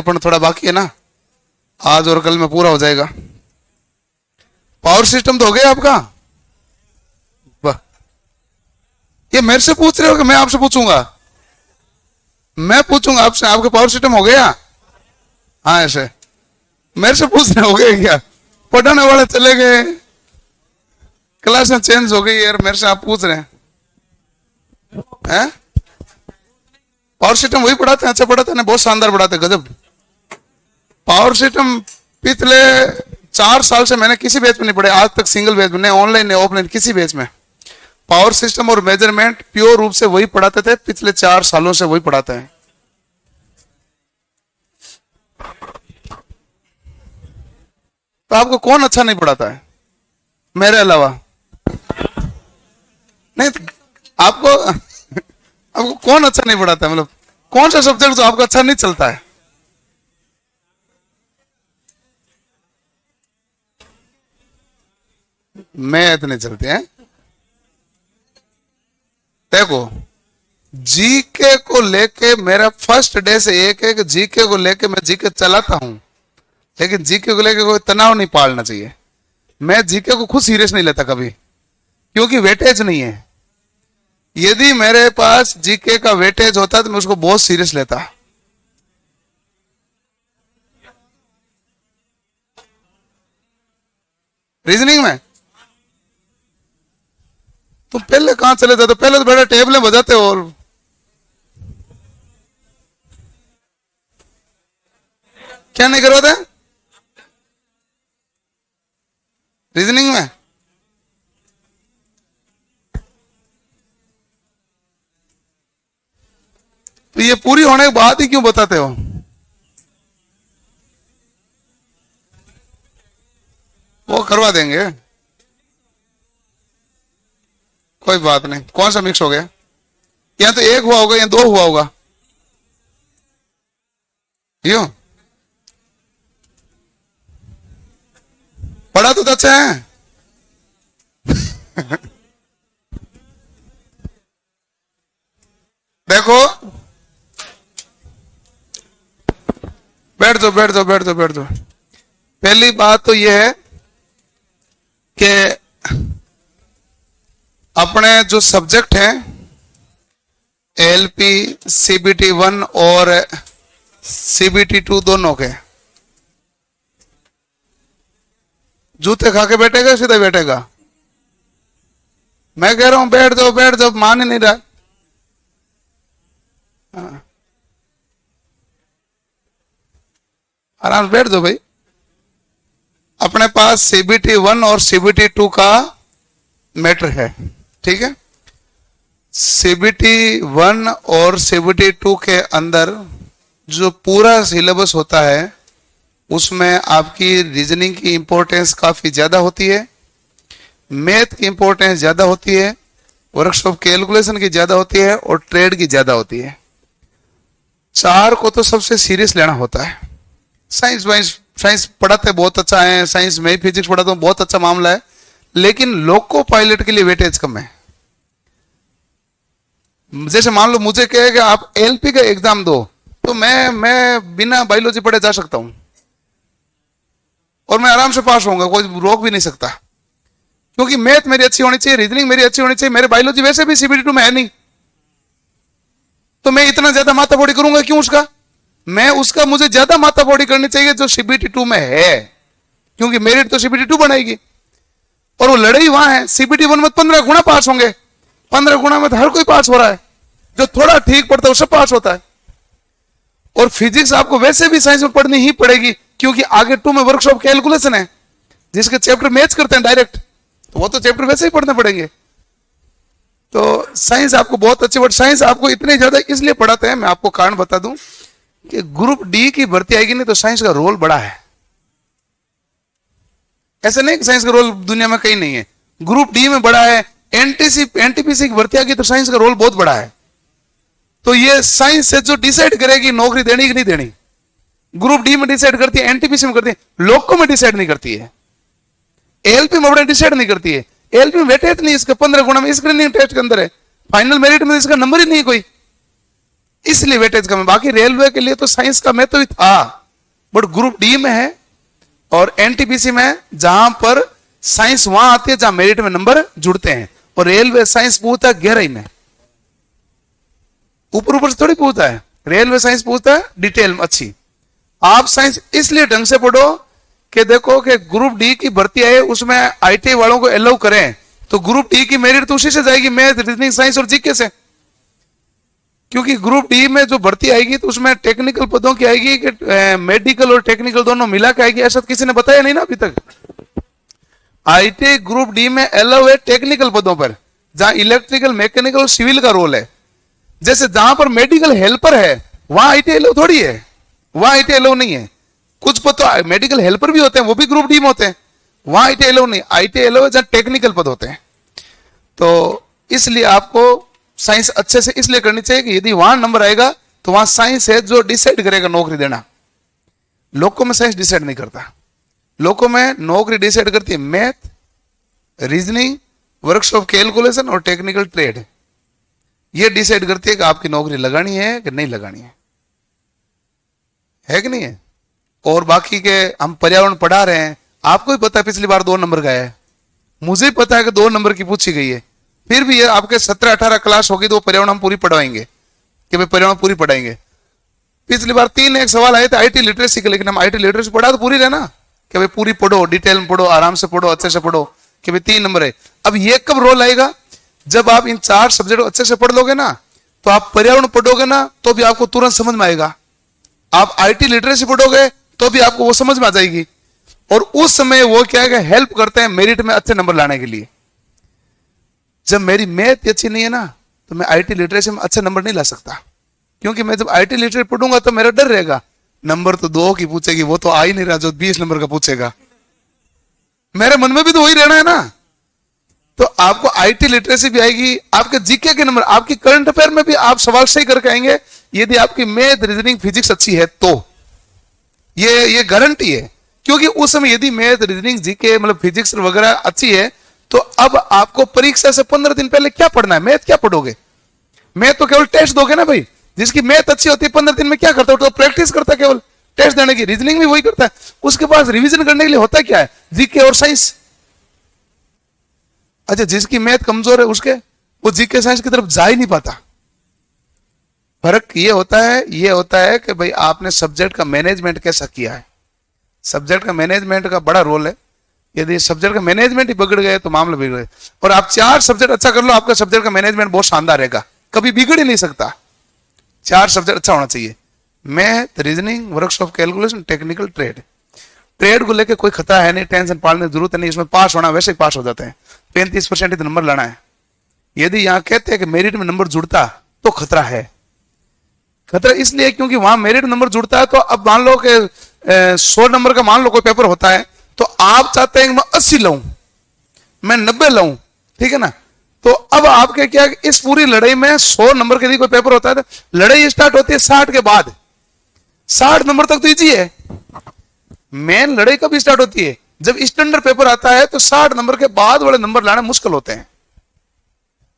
अपन थोड़ा बाकी है ना, आज और कल में पूरा हो जाएगा। पावर सिस्टम तो हो गया आपका? वाह, ये मेरे से पूछ रहे हो कि मैं आपसे पूछूंगा? मैं पूछूंगा आपसे, आपके पावर सिस्टम हो गया? हाँ, ऐसे मेरे से पूछ रहे हो गए क्या? पढ़ाने वाले चले गए, क्लासें चेंज हो गई यार, मेरे से आप पूछ रहे हैं? पावर सिस्टम वही पढ़ाते हैं, अच्छा पढ़ाते हैं, बहुत शानदार पढ़ाते हैं, गजब। पावर सिस्टम पिछले 4 साल से मैंने किसी बैच में नहीं पढ़े आज तक, सिंगल बैच में, नहीं ऑनलाइन नहीं ऑफलाइन, किसी बैच में। पावर सिस्टम और मेजरमेंट प्योर रूप से वही पढ़ाते थे, पिछले 4 सालों से वही पढ़ाते हैं। तो आपको कौन अच्छा नहीं पढ़ाता है मेरे अलावा? नहीं तो आपको आपको कौन अच्छा नहीं पढ़ाता है? मतलब कौन सा सब्जेक्ट जो आपको अच्छा नहीं चलता है? मैथ नहीं चलती है। देखो, जीके को लेके मेरा फर्स्ट डे से एक है कि जीके को लेके मैं जीके चलाता हूं, लेकिन जीके को लेके कोई तनाव नहीं पालना चाहिए। मैं जीके को खुद सीरियस नहीं लेता कभी, क्योंकि वेटेज नहीं है। यदि मेरे पास जीके का वेटेज होता तो मैं उसको बहुत सीरियस लेता। रीजनिंग में तुम पहले कहां चले जाते? पहले तो बेटा टेबलें बजाते हो और क्या नहीं करवाते रीजनिंग में? तो ये पूरी होने के बाद ही क्यों बताते हो? वो करवा देंगे, कोई बात नहीं। कौन सा मिक्स हो गया? या तो एक हुआ होगा या 2 हुआ होगा। क्यों पढ़ा तो अच्छा है। देखो, बैठ जाओ बैठ जाओ बैठ जाओ बैठ जाओ। पहली बात तो यह है कि अपने जो सब्जेक्ट हैं एलपी सीबीटी 1 और सीबीटी 2 दोनों के, जूते खा के बैठेगा सीधा बैठेगा? मैं कह रहा हूं बैठ जाओ, मान ही नहीं रहा। आराम से बैठ जाओ भाई। अपने पास सीबीटी 1 और सीबीटी 2 का मैटर है, ठीक है? सीबीटी 1 और सीबीटी 2 के अंदर जो पूरा सिलेबस होता है उसमें आपकी रीजनिंग की इंपॉर्टेंस काफी ज्यादा होती है, मैथ की इंपॉर्टेंस ज्यादा होती है, वर्कशॉप कैलकुलेशन की ज्यादा होती है और ट्रेड की ज्यादा होती है। 4 को तो सबसे सीरियस लेना होता है। साइंस पढ़ाते बहुत अच्छा है, साइंस में फिजिक्स पढ़ाता हूं, बहुत अच्छा मामला है, लेकिन लोको पायलट के लिए वेटेज कम है। जैसे मान लो मुझे कहे कि आप एलपी का एग्जाम दो, तो मैं बिना बायोलॉजी पढ़े जा सकता हूं और मैं आराम से पास होऊंगा, कोई रोक भी नहीं सकता, क्योंकि मैथ मेरी अच्छी होनी चाहिए, रीजनिंग मेरी अच्छी होनी चाहिए। मेरे बायोलॉजी वैसे भी सीबीटी 2 में है नहीं, तो मैं इतना ज्यादा माथाफोड़ी करूंगा क्यों उसका? मुझे ज्यादा माथाफोड़ी करनी चाहिए जो सीबीटी 2 में है, क्योंकि मेरिट तो सीबीटी 2 बनाएगी और वो लड़ाई वहां है। सीबीटी 1 में 15 गुना पास होंगे, 15 गुना में तो हर कोई पास हो रहा है, जो थोड़ा ठीक पढ़ता है वो सब पास होता है। और फिजिक्स आपको वैसे भी साइंस में पढ़नी ही पड़ेगी, क्योंकि आगे 2 में वर्कशॉप कैलकुलेशन है, जिसके चैप्टर मैच करते हैं डायरेक्ट, तो वो तो चैप्टर वैसे ही पढ़ने पड़ेंगे। तो साइंस आपको बहुत अच्छी, बट साइंस आपको इतने ज्यादा इसलिए पढ़ाते हैं, मैं आपको कारण बता दूं कि ग्रुप डी की भर्ती आएगी नहीं तो साइंस का रोल बड़ा है। ऐसा नहीं कि साइंस का रोल दुनिया में कहीं नहीं है, ग्रुप डी में बड़ा है। एनटीपीसी की भर्ती आएगी तो साइंस का रोल बहुत बड़ा है। तो ये साइंस से जो डिसाइड करेगी नौकरी देनी कि नहीं देनी, ग्रुप डी में डिसाइड करती है, एनटीपीसी में करती है, लोको में डिसाइड नहीं करती है, एलपी में बड़े डिसाइड नहीं करती है। एलपी में वेटेज नहीं इसका 15 गुना में स्क्रीनिंग टेस्ट के अंदर है, फाइनल मेरिट में इसका नंबर ही नहीं कोई। इसलिए वेटेज कम है। बाकी रेलवे के लिए तो साइंस का महत्व ही था, बट ग्रुप डी में है और एनटीपीसी में जहां पर साइंस वहां आती है जहां मेरिट में नंबर जुड़ते हैं, और रेलवे साइंस पूछता है गहराई में, ऊपर ऊपर से थोड़ी पूछता है। रेलवे साइंस पूछता है डिटेल में अच्छी। आप साइंस इसलिए ढंग से पढ़ो कि देखो कि ग्रुप डी की भर्ती है, उसमें आईटीआई वालों को अलाउ करें तो ग्रुप डी की मेरिट तो उसी से जाएगी, मैथ, रीजनिंग, साइंस और जीके से। क्योंकि ग्रुप डी में जो भर्ती आएगी तो उसमें टेक्निकल पदों की आएगी कि मेडिकल और टेक्निकल दोनों मिला के आएगी, ऐसा किसी ने बताया नहीं ना अभी तक। आईटीआई ग्रुप डी में अलाउ है टेक्निकल पदों पर, जहां इलेक्ट्रिकल, मैकेनिकल और सिविल का रोल है। जैसे जहां पर मेडिकल हेल्पर है वहां आईटीआई अलाउ थोड़ी है, वहां आईटीआई अलाउ नहीं है। कुछ पद तो मेडिकल हेल्पर भी होते हैं, वो भी ग्रुप डी में होते हैं, वहां आईटीआई अलाउ नहीं। आईटीआई अलाउ है जहां टेक्निकल पद होते हैं। तो इसलिए आपको साइंस अच्छे से इसलिए करनी चाहिए कि यदि वहां नंबर आएगा तो वहां साइंस है जो डिसाइड करेगा नौकरी देना। लोगों में साइंस डिसाइड नहीं करता, लोगों में नौकरी डिसाइड करती है math, reasoning, works of calculation और टेक्निकल ट्रेड। ये डिसाइड करती है कि आपकी नौकरी लगानी है कि नहीं लगानी है कि नहीं है। और बाकी के हम पर्यावरण पढ़ा रहे हैं, आपको भी पता है पिछली बार 2 नंबर का है, मुझे पता है कि 2 नंबर की पूछी गई है, फिर भी ये आपके 17-18 क्लास होगी तो पर्यावरण हम पूरी पढ़वाएंगे कि भाई पर्यावरण पूरी पढ़ाएंगे। पिछली बार 3 एक सवाल आए थे आईटी लिटरेसी के, लेकिन हम आईटी लिटरेसी पढ़ा तो पूरी रहना कि भाई पूरी पढ़ो, डिटेल में पढ़ो, आराम से पढ़ो, अच्छे से पढ़ो कि भाई 3 नंबर है। अब ये कब रोल आएगा, जब आप इन 4 सब्जेक्ट अच्छे से पढ़ लोगे ना, तो आप पर्यावरण पढ़ोगे ना तो भी आपको तुरंत समझ में आएगा। आप आईटी लिटरेसी पढ़ोगे तो भी आपको वो समझ में आ जाएगी, और उस समय वो क्या है, हेल्प करते हैं मेरिट में अच्छे नंबर लाने के लिए। जब मेरी मैथ अच्छी नहीं है ना तो मैं आईटी लिटरेसी में अच्छे नंबर नहीं ला सकता, क्योंकि मैं जब आईटी लिटरेसी पढ़ूंगा तो मेरा डर रहेगा नंबर तो 2 की पूछेगी, वो तो आ ही नहीं रहा जो 20 नंबर का पूछेगा, मेरे मन में भी तो वही रहना है ना। तो आपको आईटी लिटरेसी भी आएगी, आपके जीके के नंबर, आपकी करंट अफेयर में भी आप सवाल सही करके आएंगे यदि आपकी मैथ, रीजनिंग, फिजिक्स अच्छी है तो। ये गारंटी है, क्योंकि उस समय यदि मैथ, रीजनिंग, जीके मतलब फिजिक्स वगैरह अच्छी है तो अब आपको परीक्षा से 15 दिन पहले क्या पढ़ना है, मैथ क्या पढ़ोगे। मैथ तो केवल टेस्ट दोगे ना भाई, जिसकी मैथ अच्छी होती है 15 दिन में क्या करता है, तो प्रैक्टिस करता है केवल टेस्ट देने की। रीजनिंग भी वही करता है, उसके पास रिवीजन करने के लिए होता क्या है, जीके और साइंस। अच्छा, जिसकी मैथ कमजोर है उसके वो जीके साइंस की तरफ जा ही नहीं पाता। फर्क ये होता है कि भाई आपने सब्जेक्ट का मैनेजमेंट कैसा किया है। सब्जेक्ट का मैनेजमेंट का बड़ा रोल है, यदि सब्जेक्ट का मैनेजमेंट ही बिगड़ गए तो मामला बिगड़ गए। और आप 4 सब्जेक्ट अच्छा कर लो, आपका सब्जेक्ट का मैनेजमेंट बहुत शानदार रहेगा, कभी बिगड़ ही नहीं सकता। 4 सब्जेक्ट अच्छा होना चाहिए, math, reasoning, works of calculation, technical trade. Trade को लेकर कोई खतरा है नहीं, टेंशन पालने की जरूरत नहीं, इसमें पास होना वैसे ही पास हो जाते हैं, 35% नंबर लाना है। यदि यहां कहते हैं कि मेरिट में नंबर जुड़ता तो खतरा है। खतरा इसलिए क्योंकि वहां मेरिट नंबर जुड़ता है तो अब मान लो कि 100 नंबर का मान लो कोई पेपर होता है, तो आप चाहते हैं कि मैं 80 लाऊं, मैं 90 लाऊं, ठीक है ना। तो अब आपके क्या, इस पूरी लड़ाई में 100 नंबर के लिए कोई पेपर होता है तो लड़ाई स्टार्ट होती है 60 के बाद। 60 नंबर तक तो इजी है, मेन लड़ाई कब स्टार्ट होती है, जब स्टैंडर्ड पेपर आता है तो 60 नंबर के बाद वाले नंबर लाना मुश्किल होते हैं,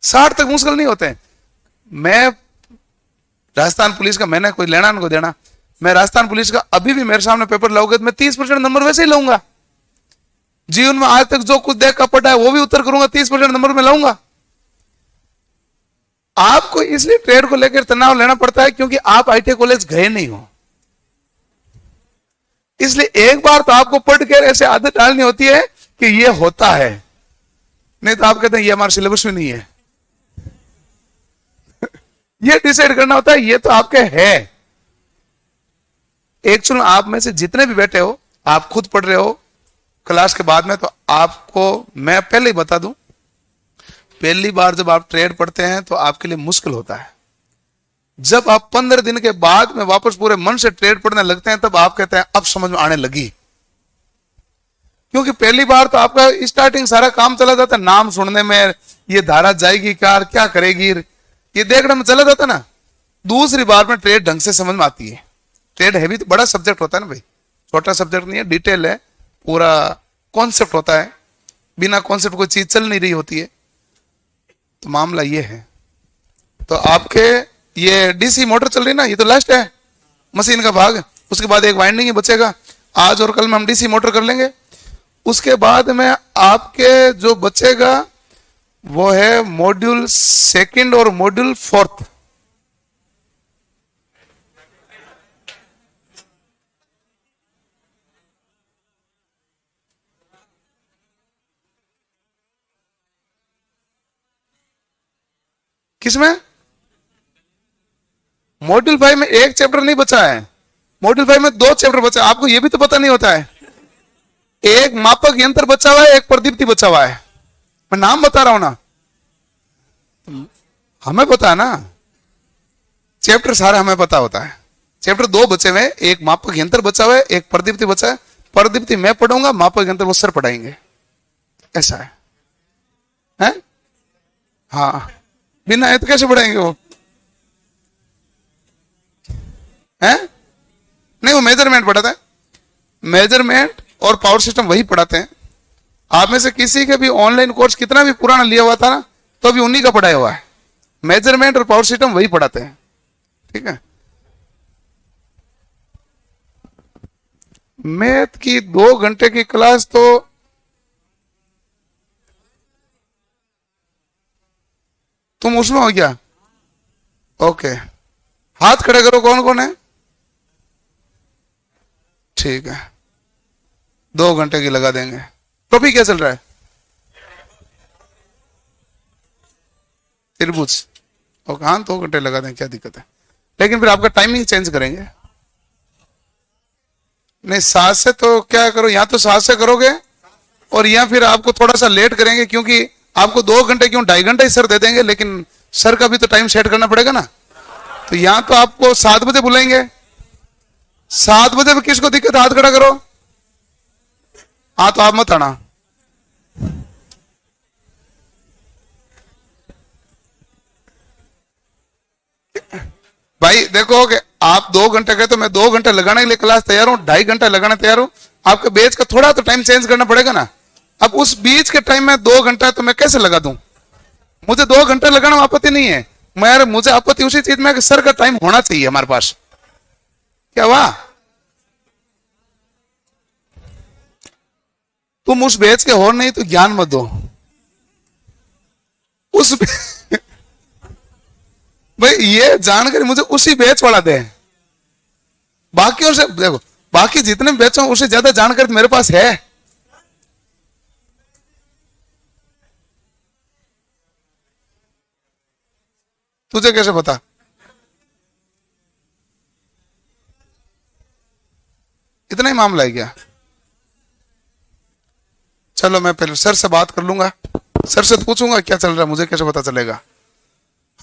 60 तक मुश्किल नहीं होते हैं। मैं राजस्थान पुलिस का, मैंने कोई लेना ना कोई देना, मैं राजस्थान पुलिस का अभी भी मेरे सामने पेपर लाओगे तो मैं 30% नंबर वैसे ही लाऊंगा। जीवन में आज तक जो कुछ देखा पढ़ा है वो भी उत्तर करूंगा, 30% नंबर में लाऊंगा। आपको इसलिए ट्रेड को लेकर तनाव लेना पड़ता है क्योंकि आप आईटी कॉलेज गए नहीं हो, इसलिए एक बार तो आपको पढ़ कर ऐसे आदत डालनी होती है कि ये होता है, नहीं तो आप कहते हैं ये हमारे सिलेबस में नहीं है। ये डिसाइड करना होता है, ये तो आपके है। एक्चुअली आप में से जितने भी बैठे हो, आप खुद पढ़ रहे हो क्लास के बाद में, तो आपको मैं पहले ही बता दूं, पहली बार जब आप ट्रेड पढ़ते हैं तो आपके लिए मुश्किल होता है। जब आप 15 दिन के बाद में वापस पूरे मन से ट्रेड पढ़ने लगते हैं तब आप कहते हैं अब समझ में आने लगी। क्योंकि पहली बार तो आपका स्टार्टिंग सारा काम चला जाता है नाम सुनने में, ये धारा जाएगी क्या करेगी, ये देखने में चला जाता ना। दूसरी बार में ट्रेड ढंग से समझ में आती है। ट्रेड है भी तो बड़ा सब्जेक्ट होता है ना भाई, छोटा सब्जेक्ट नहीं है, डिटेल है, पूरा कॉन्सेप्ट होता है, बिना कॉन्सेप्ट कोई चीज चल नहीं रही होती है। तो मामला ये है, तो आपके ये डीसी मोटर चल रही ना, ये तो लास्ट है मशीन का भाग, उसके बाद एक वाइंडिंग ही बचेगा। आज और कल में हम डीसी मोटर कर लेंगे। उसके बाद में आपके जो बचेगा वो है मॉड्यूल सेकंड और मॉड्यूल फोर्थ। किसमें? मॉड्यूल 5 में एक चैप्टर नहीं बचा है, मॉड्यूल 5 में 2 चैप्टर बचा है। आपको यह भी तो पता नहीं होता है। एक मापक यंत्र बचा हुआ है, एक प्रदीप्ति बचा हुआ है। मैं नाम बता रहा हूं ना, हमें पता है ना, चैप्टर सारा हमें पता होता है। चैप्टर 2 बचे हुए, एक मापक यंत्र बचा हुआ है, एक प्रदीप्ति बचा है। प्रदीप्ति मैं पढ़ूंगा, मापक यंत्र वो सर पढ़ाएंगे, ऐसा है? हाँ, बिना आए तो कैसे पढ़ाएंगे वो? है? नहीं, वो मेजरमेंट पढ़ाता है, मेजरमेंट और पावर सिस्टम वही पढ़ाते हैं। आप में से किसी के भी ऑनलाइन कोर्स कितना भी पुराना लिया हुआ था ना, तो अभी उन्हीं का पढ़ाया हुआ है। मेजरमेंट और पावर सिस्टम वही पढ़ाते हैं, ठीक है। मैथ की 2 घंटे की क्लास तो तुम उसमें हो गया? ओके, हाथ खड़े करो, कौन कौन है? ठीक है, 2 घंटे की लगा देंगे। टॉपिक क्या चल रहा है? त्रिभुज। ओके, हाँ 2 घंटे लगा दें, क्या दिक्कत है? लेकिन फिर आपका टाइमिंग चेंज करेंगे। नहीं, 7 से तो क्या करो, या तो 7 से करोगे और या फिर आपको थोड़ा सा लेट करेंगे, क्योंकि आपको 2 घंटे क्यों 2.5 घंटे ही सर दे देंगे, लेकिन सर का भी तो टाइम सेट करना पड़ेगा ना। तो या तो आपको 7 बजे बुलाएंगे। 7 बजे पे किसको दिक्कत? हाथ खड़ा करो। हाँ, तो आप मत आना। भाई देखो कि आप 2 घंटे गए तो मैं 2 घंटे लगाने के लिए क्लास तैयार हूं, 2.5 घंटा लगाने तैयार हूं। आपके बैच का थोड़ा तो टाइम चेंज करना पड़ेगा ना। अब उस बीच के टाइम में 2 घंटा तो मैं कैसे लगा दूं? मुझे 2 घंटे लगाना में आपत्ति नहीं है, मैं मुझे आपत्ति उसी चीज में कि सर का टाइम होना चाहिए हमारे पास। क्या हुआ? तुम उस बैच के हो नहीं तो ज्ञान मत दो उस भाई ये जानकारी मुझे उसी बैच वाला दे। बाकियों से देखो, बाकी जितने बैच हो उससे ज्यादा जानकारी मेरे पास है। तुझे कैसे पता? इतना ही मामला है क्या? चलो मैं पहले सर से बात कर लूंगा, सर से पूछूंगा क्या चल रहा है, मुझे कैसे पता चलेगा।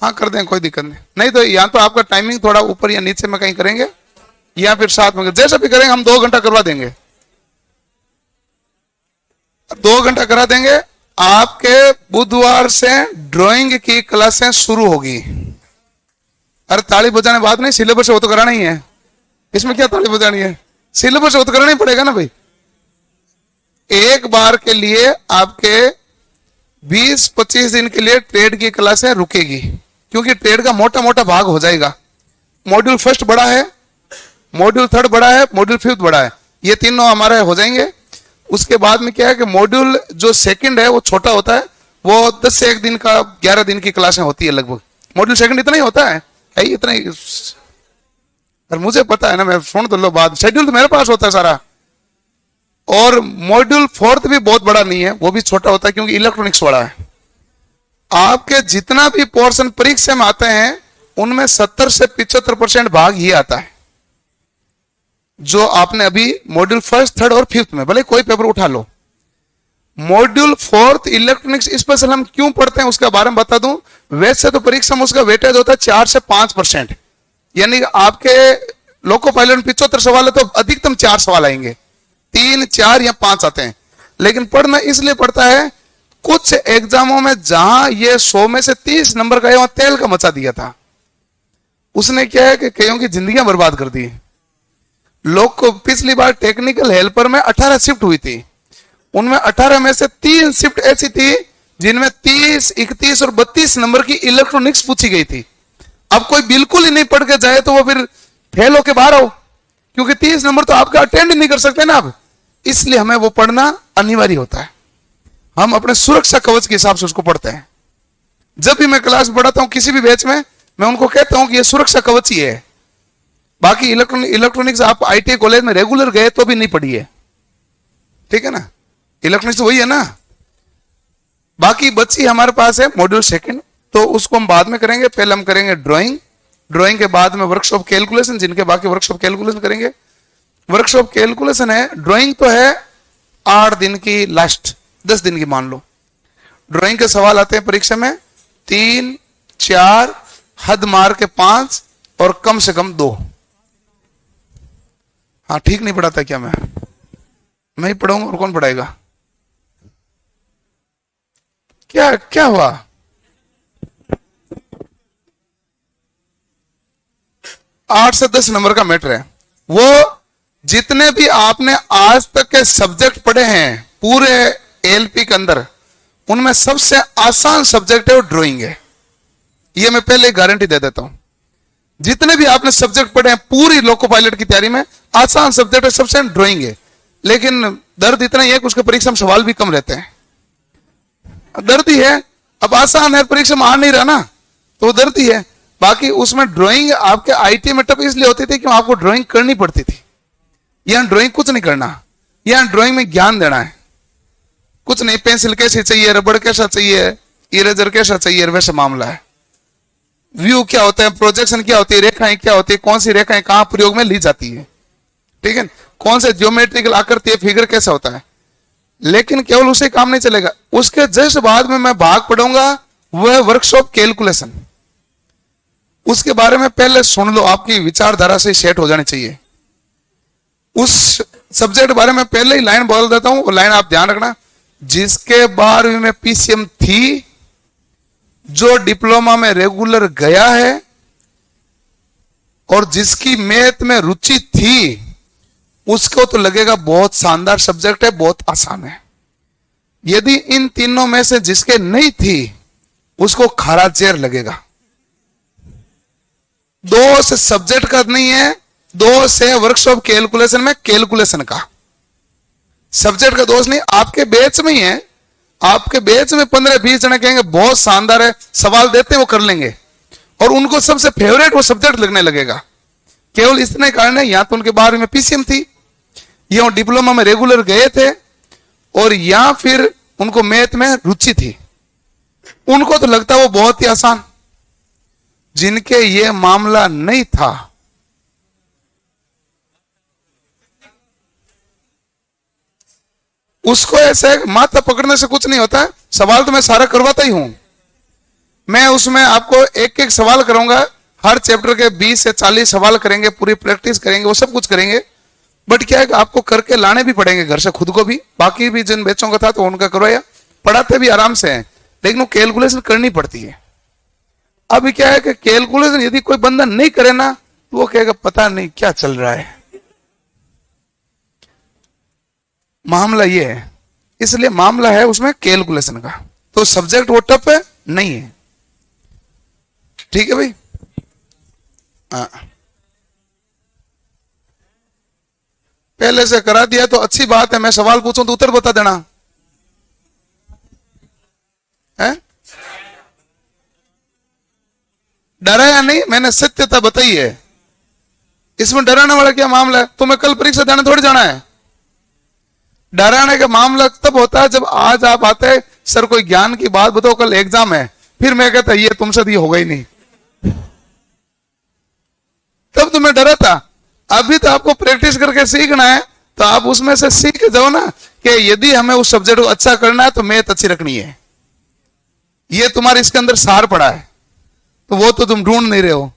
हाँ कर दें, कोई दिक्कत नहीं। नहीं तो या तो आपका टाइमिंग थोड़ा ऊपर या नीचे में कहीं करेंगे, या फिर साथ में जैसा भी करेंगे हम 2 घंटा करवा देंगे। 2 घंटा करा देंगे। आपके बुधवार से ड्राइंग की क्लासें शुरू होगी। अरे ताली बजाने बात नहीं, सिलेबस वो तो कराना ही है। इसमें क्या ताली बजानी है? सिलेबस वो तो कराना ही पड़ेगा ना भाई। एक बार के लिए आपके 20-25 दिन के लिए ट्रेड की क्लासें रुकेगी, क्योंकि ट्रेड का मोटा मोटा भाग हो जाएगा। मॉड्यूल फर्स्ट बड़ा है, मॉड्यूल थर्ड बड़ा है, मॉड्यूल फिफ्थ बड़ा है, ये तीनों हमारे हो जाएंगे। उसके बाद में क्या है कि मॉड्यूल जो सेकंड है वो छोटा होता है, वो 10 से 1 दिन का 11 दिन की क्लासें होती है लगभग। मॉड्यूल सेकंड इतना ही होता है इतना ही। और मुझे पता है ना, मैं सुन तो लो बात, शेड्यूल तो मेरे पास होता है सारा। और मॉड्यूल फोर्थ भी बहुत बड़ा नहीं है, वो भी छोटा होता है क्योंकि इलेक्ट्रॉनिक्स बड़ा है। आपके जितना भी पोर्शन परीक्षा में आते हैं उनमें 70 से 75% भाग ही आता है जो आपने अभी मॉड्यूल फर्स्ट, थर्ड और फिफ्थ में, भले कोई पेपर उठा लो। मॉड्यूल फोर्थ इलेक्ट्रॉनिक्स स्पेशल हम क्यों पढ़ते हैं उसके बारे में बता दूं। वैसे तो परीक्षा में उसका वेटेज होता है 4 से 5%, यानी आपके लोको पायलट में 75 सवाल है तो अधिकतम 4 सवाल आएंगे, 3, 4 या 5 आते हैं। लेकिन पढ़ना इसलिए पड़ता है, कुछ एग्जामों में जहां ये 100 में से 30 नंबर का वहां तेल का मचा दिया था, उसने क्या है कि कईयों की जिंदगियां बर्बाद कर दी। लोग को पिछली बार टेक्निकल हेल्पर में 18 शिफ्ट हुई थी, उनमें 18 में से 3 शिफ्ट ऐसी थी जिनमें 30, 31 और 32 नंबर की इलेक्ट्रॉनिक्स पूछी गई थी। अब कोई बिल्कुल ही नहीं पढ़ के जाए तो वो फिर फेल होके बाहर आओ, क्योंकि 30 नंबर तो आपका अटेंड नहीं कर सकते ना आप, इसलिए हमें वो पढ़ना अनिवार्य होता है। हम अपने सुरक्षा कवच के हिसाब से उसको पढ़ते हैं। जब भी मैं क्लास पढ़ाता हूं किसी भी बैच में, मैं उनको कहता हूं कि ये सुरक्षा कवच ही है। बाकी इलेक्ट्रॉनिक्स आप आईटीआई कॉलेज में रेगुलर गए तो भी नहीं पढ़िए, ठीक है ना, इलेक्ट्रॉनिक्स वही है ना। बाकी बच्ची हमारे पास है मॉड्यूल सेकंड, तो उसको हम बाद में करेंगे। पहले हम करेंगे ड्राइंग, ड्राइंग के बाद में वर्कशॉप कैलकुलेशन, जिनके बाकी वर्कशॉप कैलकुलेशन करेंगे। वर्कशॉप कैलकुलेशन है, ड्राइंग तो है 8 दिन की, लास्ट 10 दिन की मान लो। ड्राइंग के सवाल आते हैं परीक्षा में 3, 4, हद मार के 5 और कम से कम 2। हाँ ठीक नहीं पढ़ाता क्या मैं ही पढ़ाऊंगा और कौन पढ़ाएगा? क्या क्या हुआ? आठ से 10 नंबर का मैटर है। वो जितने भी आपने आज तक के सब्जेक्ट पढ़े हैं पूरे एलपी के अंदर, उनमें सबसे आसान सब्जेक्ट है वो ड्राइंग है। ये मैं पहले गारंटी दे देता हूं। जितने भी आपने सब्जेक्ट पढ़े हैं पूरी लोको पायलट की तैयारी में, आसान सब्जेक्ट है सबसे ड्राइंग है। लेकिन दर्द इतना ही है कि उसके परीक्षा में सवाल भी कम रहते हैं। दर्द ही है, अब आसान है, परीक्षा में आ नहीं रहा ना, तो दर्द ही है। बाकी उसमें ड्राइंग आपके आईटी में टफ इसलिए होती थी कि आपको ड्राइंग करनी पड़ती थी। यहां ड्राइंग कुछ नहीं करना, यहां ड्राइंग में ज्ञान देना है, कुछ नहीं। पेंसिल कैसी चाहिए, रबड़ कैसा चाहिए, इरेजर कैसा चाहिए, वैसा मामला है। व्यू क्या होता है, प्रोजेक्शन क्या होती है, रेखाएं क्या होती है, कौन सी रेखाएं कहां प्रयोग में ली जाती है, ठीक है, कौन से ज्योमेट्रिकल आकृति है, फिगर कैसा होता है। लेकिन केवल उसे काम नहीं चलेगा, उसके जस्ट बाद में मैं भाग पढ़ूंगा वह वर्कशॉप कैलकुलेशन। उसके बारे में पहले सुन लो, आपकी विचारधारा से सेट हो जानी चाहिए। उस सब्जेक्ट बारे में पहले ही लाइन बोल देता हूं, वो लाइन आप ध्यान रखना। जिसके 12वीं में पीसीएम थी, जो डिप्लोमा में रेगुलर गया है और जिसकी मैथ में रुचि थी, उसको तो लगेगा बहुत शानदार सब्जेक्ट है, बहुत आसान है। यदि इन तीनों में से जिसके नहीं थी, उसको खारा जेर लगेगा। 2 से सब्जेक्ट का नहीं है, 2 से वर्कशॉप कैलकुलेशन में कैलकुलेशन का। सब्जेक्ट का दोष नहीं, आपके बैच में ही है। आपके बैच में 15-20 जने कहेंगे बहुत शानदार है, सवाल देते वो कर लेंगे, और उनको सबसे फेवरेट वो सब्जेक्ट लगने लगेगा। केवल इतने कारण है, या तो उनके 12वीं में पीसीएम थी, या डिप्लोमा में रेगुलर गए थे, और या फिर उनको मैथ में रुचि थी। उनको तो लगता वो बहुत ही आसान। जिनके ये मामला नहीं था, उसको ऐसे माथा पकड़ने से कुछ नहीं होता है। सवाल तो मैं सारा करवाता ही हूं। मैं उसमें आपको एक एक सवाल कराऊंगा, हर चैप्टर के 20 से 40 सवाल करेंगे, पूरी प्रैक्टिस करेंगे, वो सब कुछ करेंगे। बट क्या है, आपको करके लाने भी पड़ेंगे घर से खुद को भी। बाकी भी जिन बच्चों का था तो उनका करवाया, पढ़ाते भी आराम से हैं, लेकिन वो कैलकुलेशन करनी पड़ती है। अब क्या है कि कैलकुलेशन यदि कोई बंदा नहीं करे ना, तो वो कहेगा पता नहीं क्या चल रहा है। मामला ये है, इसलिए मामला है उसमें कैलकुलेशन का। तो सब्जेक्ट वो टफ है नहीं है, ठीक है भाई। पहले से करा दिया तो अच्छी बात है। मैं सवाल पूछूं तो उत्तर बता देना है। डराया नहीं, मैंने सत्यता बताई है। इसमें डराने वाला क्या मामला है? तुम्हें कल परीक्षा देने थोड़ी जाना है। डराने का मामला तब होता है जब आज आप आते हैं, सर कोई ज्ञान की बात बताओ, कल एग्जाम है, फिर मैं कहता ये तुमसे तो ये होगा ही नहीं, तब तुम्हें डरा था। अभी तो आपको प्रैक्टिस करके सीखना है, तो आप उसमें से सीख जाओ ना कि यदि हमें उस सब्जेक्ट को अच्छा करना है तो मैथ अच्छी रखनी है। ये तुम्हारे इसके अंदर सार पड़ा है, तो वो तो तुम ढूंढ नहीं रहे हो,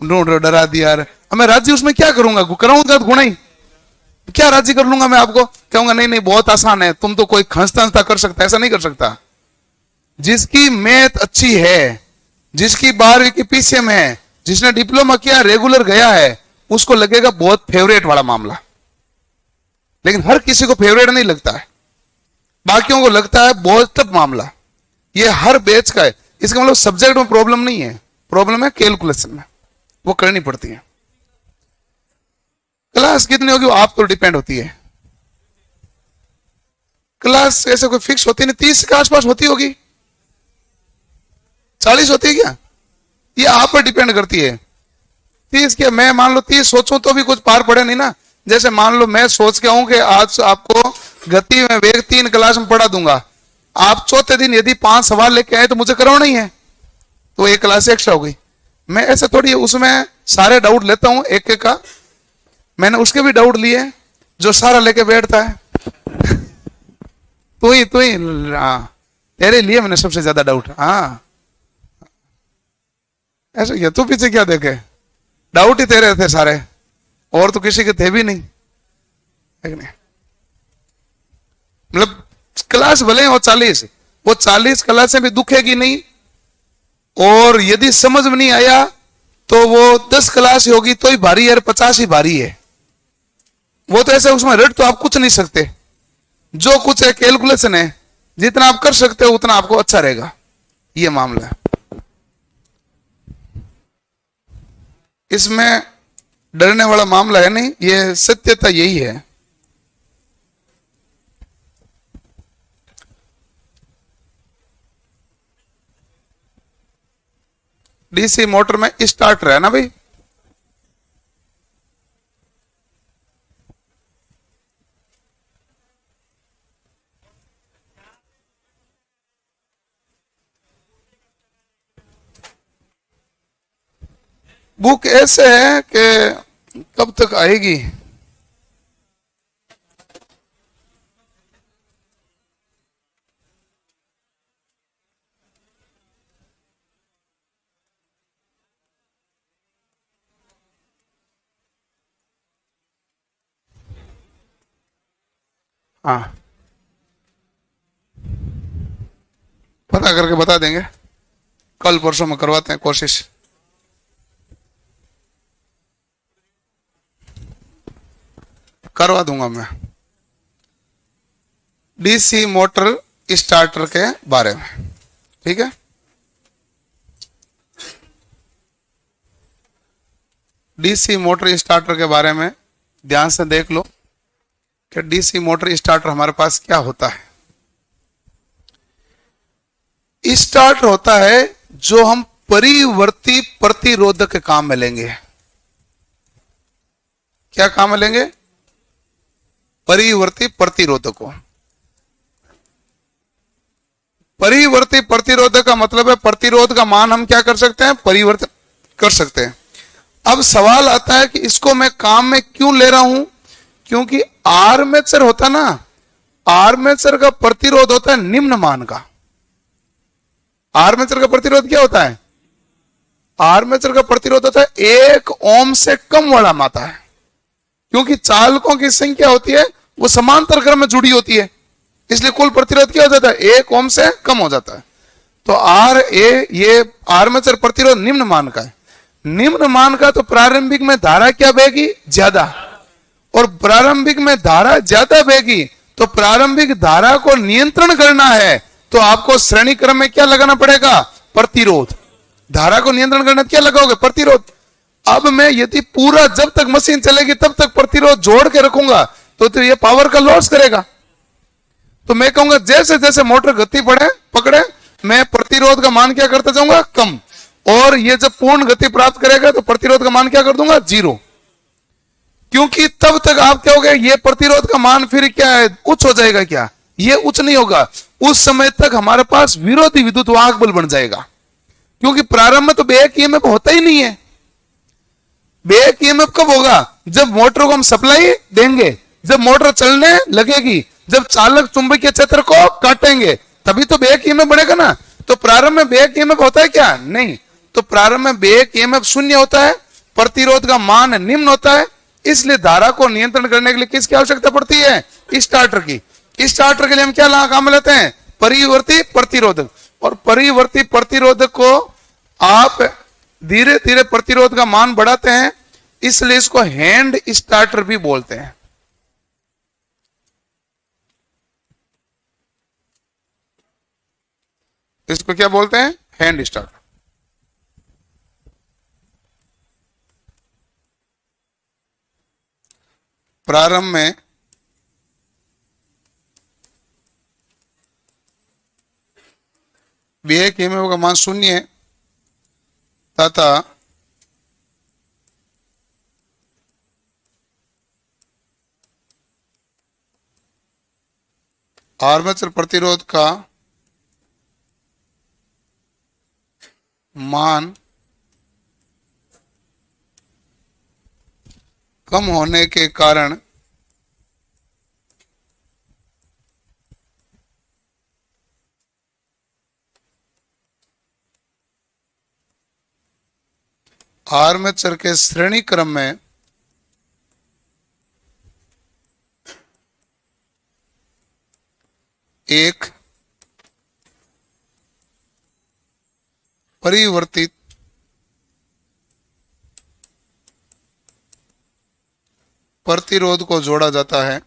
ढूंढ रहे हो। डरा दिया, मैं राजी उसमें क्या करूंगा, कराऊंगा गुणा ही क्या राजी कर लूंगा। मैं आपको कहूंगा नहीं नहीं बहुत आसान है, तुम तो कोई खंसता कर सकता, ऐसा नहीं कर सकता। जिसकी मैथ अच्छी है, जिसकी 12वीं की पीसीएम है, जिसने डिप्लोमा किया, रेगुलर गया है, उसको लगेगा बहुत फेवरेट वाला मामला। लेकिन हर किसी को फेवरेट नहीं लगता है, बाकियों को लगता है बहुत टफ मामला। ये हर बैच का है। इसका मतलब सब्जेक्ट में प्रॉब्लम नहीं है, प्रॉब्लम है कैलकुलेशन में, वो करनी पड़ती है। क्लास कितनी होगी वो आप पर डिपेंड होती है। क्लास ऐसे कोई फिक्स होती नहीं, 30 के आसपास होती होगी, 40 होती है क्या, ये आप पर डिपेंड करती है। 30 के मैं मान लो 30 सोचूं तो भी कुछ पार पड़े नहीं ना। जैसे मान लो मैं सोच के हूं कि आज आपको गति में वेग 3 क्लास में पढ़ा दूंगा, आप चौथे दिन यदि 5 सवाल लेके आए तो मुझे करवाना ही है, तो 1 क्लास एक्स्ट्रा हो गई। मैं ऐसे थोड़ी उसमें सारे डाउट लेता हूं एक एक का, मैंने उसके भी डाउट लिए जो सारा लेके बैठता है। तू ही हाँ, तेरे लिए मैंने सबसे ज्यादा डाउट। हाँ ऐसे क्या, तू पीछे क्या देखे, डाउट ही तेरे थे सारे, और तो किसी के थे भी नहीं, है नहीं? मतलब क्लास भले वो 40, वो 40 क्लासें भी दुखेगी नहीं, और यदि समझ में नहीं आया तो वो 10 क्लास ही होगी तो ही भारी है, 50 ही भारी है। वो तो ऐसे उसमें रट तो आप कुछ नहीं सकते, जो कुछ है कैलकुलेशन है, जितना आप कर सकते हो उतना आपको अच्छा रहेगा, ये मामला है। इसमें डरने वाला मामला है नहीं, ये सत्यता यही है। डीसी मोटर में स्टार्टर है ना भाई, बुक ऐसे है कि कब तक आएगी, हाँ पता करके बता देंगे, कल परसों में करवाते हैं कोशिश। करवा दूंगा मैं डीसी मोटर स्टार्टर के बारे में, ठीक है। डीसी मोटर स्टार्टर के बारे में ध्यान से देख लो कि डीसी मोटर स्टार्टर हमारे पास क्या होता है। स्टार्टर होता है जो हम परिवर्ती प्रतिरोधक के काम में लेंगे। क्या काम में लेंगे, परिवर्ती प्रतिरोधकों। परिवर्ती प्रतिरोधक का मतलब है प्रतिरोध का मान हम क्या कर सकते हैं, परिवर्तित कर सकते हैं। अब सवाल आता है कि इसको मैं काम में क्यों ले रहा हूं, क्योंकि आर्मेचर होता ना, आर्मेचर का प्रतिरोध होता है निम्न मान का। आर्मेचर का प्रतिरोध क्या होता है, आर्मेचर का प्रतिरोध होता है 1 ओम से कम वाला माता है, क्योंकि चालकों की संख्या होती है वो समांतर क्रम में जुड़ी होती है, इसलिए कुल प्रतिरोध क्या हो जाता है, 1 ओम से कम हो जाता है। तो आर ए ये आर्मेचर प्रतिरोध निम्न मान का है। निम्न मान का तो प्रारंभिक में धारा क्या बहेगी, ज्यादा, और प्रारंभिक में धारा ज्यादा बहेगी तो प्रारंभिक धारा को नियंत्रण करना है तो आपको श्रेणी क्रम में क्या लगाना पड़ेगा, प्रतिरोध। धारा को नियंत्रण करना क्या लगाओगे, प्रतिरोध। अब मैं यदि पूरा जब तक मशीन चलेगी तब तक प्रतिरोध जोड़ के रखूंगा तो ये पावर का लॉस करेगा। तो मैं कहूंगा जैसे जैसे मोटर गति पकड़े मैं प्रतिरोध का मान क्या करता जाऊंगा, कम, और ये जब पूर्ण गति प्राप्त करेगा तो प्रतिरोध का मान क्या कर दूंगा, 0। क्योंकि तब तक आप क्या होगा, ये प्रतिरोध का मान फिर क्या है, उच्च हो जाएगा। क्या ये उच्च नहीं होगा, उस समय तक हमारे पास विरोधी विद्युत वाहक बल बन जाएगा, क्योंकि प्रारंभ में तो बैक ईएमएफ होता ही नहीं है। बैक ईएमएफ कब होगा, जब मोटर को हम सप्लाई देंगे, जब मोटर चलने लगेगी, जब चालक चुंबकीय क्षेत्र को काटेंगे तभी तो बैक ईएमएफ बढ़ेगा ना। तो प्रारंभ में बैक ईएमएफ होता है क्या, नहीं। तो प्रारंभ में बैक ईएमएफ 0 होता है, प्रतिरोध का मान निम्न होता है, इसलिए धारा को नियंत्रण करने के लिए किसकी आवश्यकता पड़ती है, स्टार्टर की। स्टार्टर के लिए हम क्या काम लेते हैं, परिवर्ती प्रतिरोधक। और परिवर्ती प्रतिरोधक को आप धीरे धीरे प्रतिरोध का मान बढ़ाते हैं, इसलिए इसको हैंड स्टार्टर भी बोलते हैं। इसको क्या बोलते हैं, हैंड स्टार्टर। प्रारंभ में वेग एमएव का मान 0 है तथा आर्मेचर प्रतिरोध का मान कम होने के कारण आर्मेचर के श्रेणी क्रम में एक परिवर्तित प्रतिरोध को जोड़ा जाता है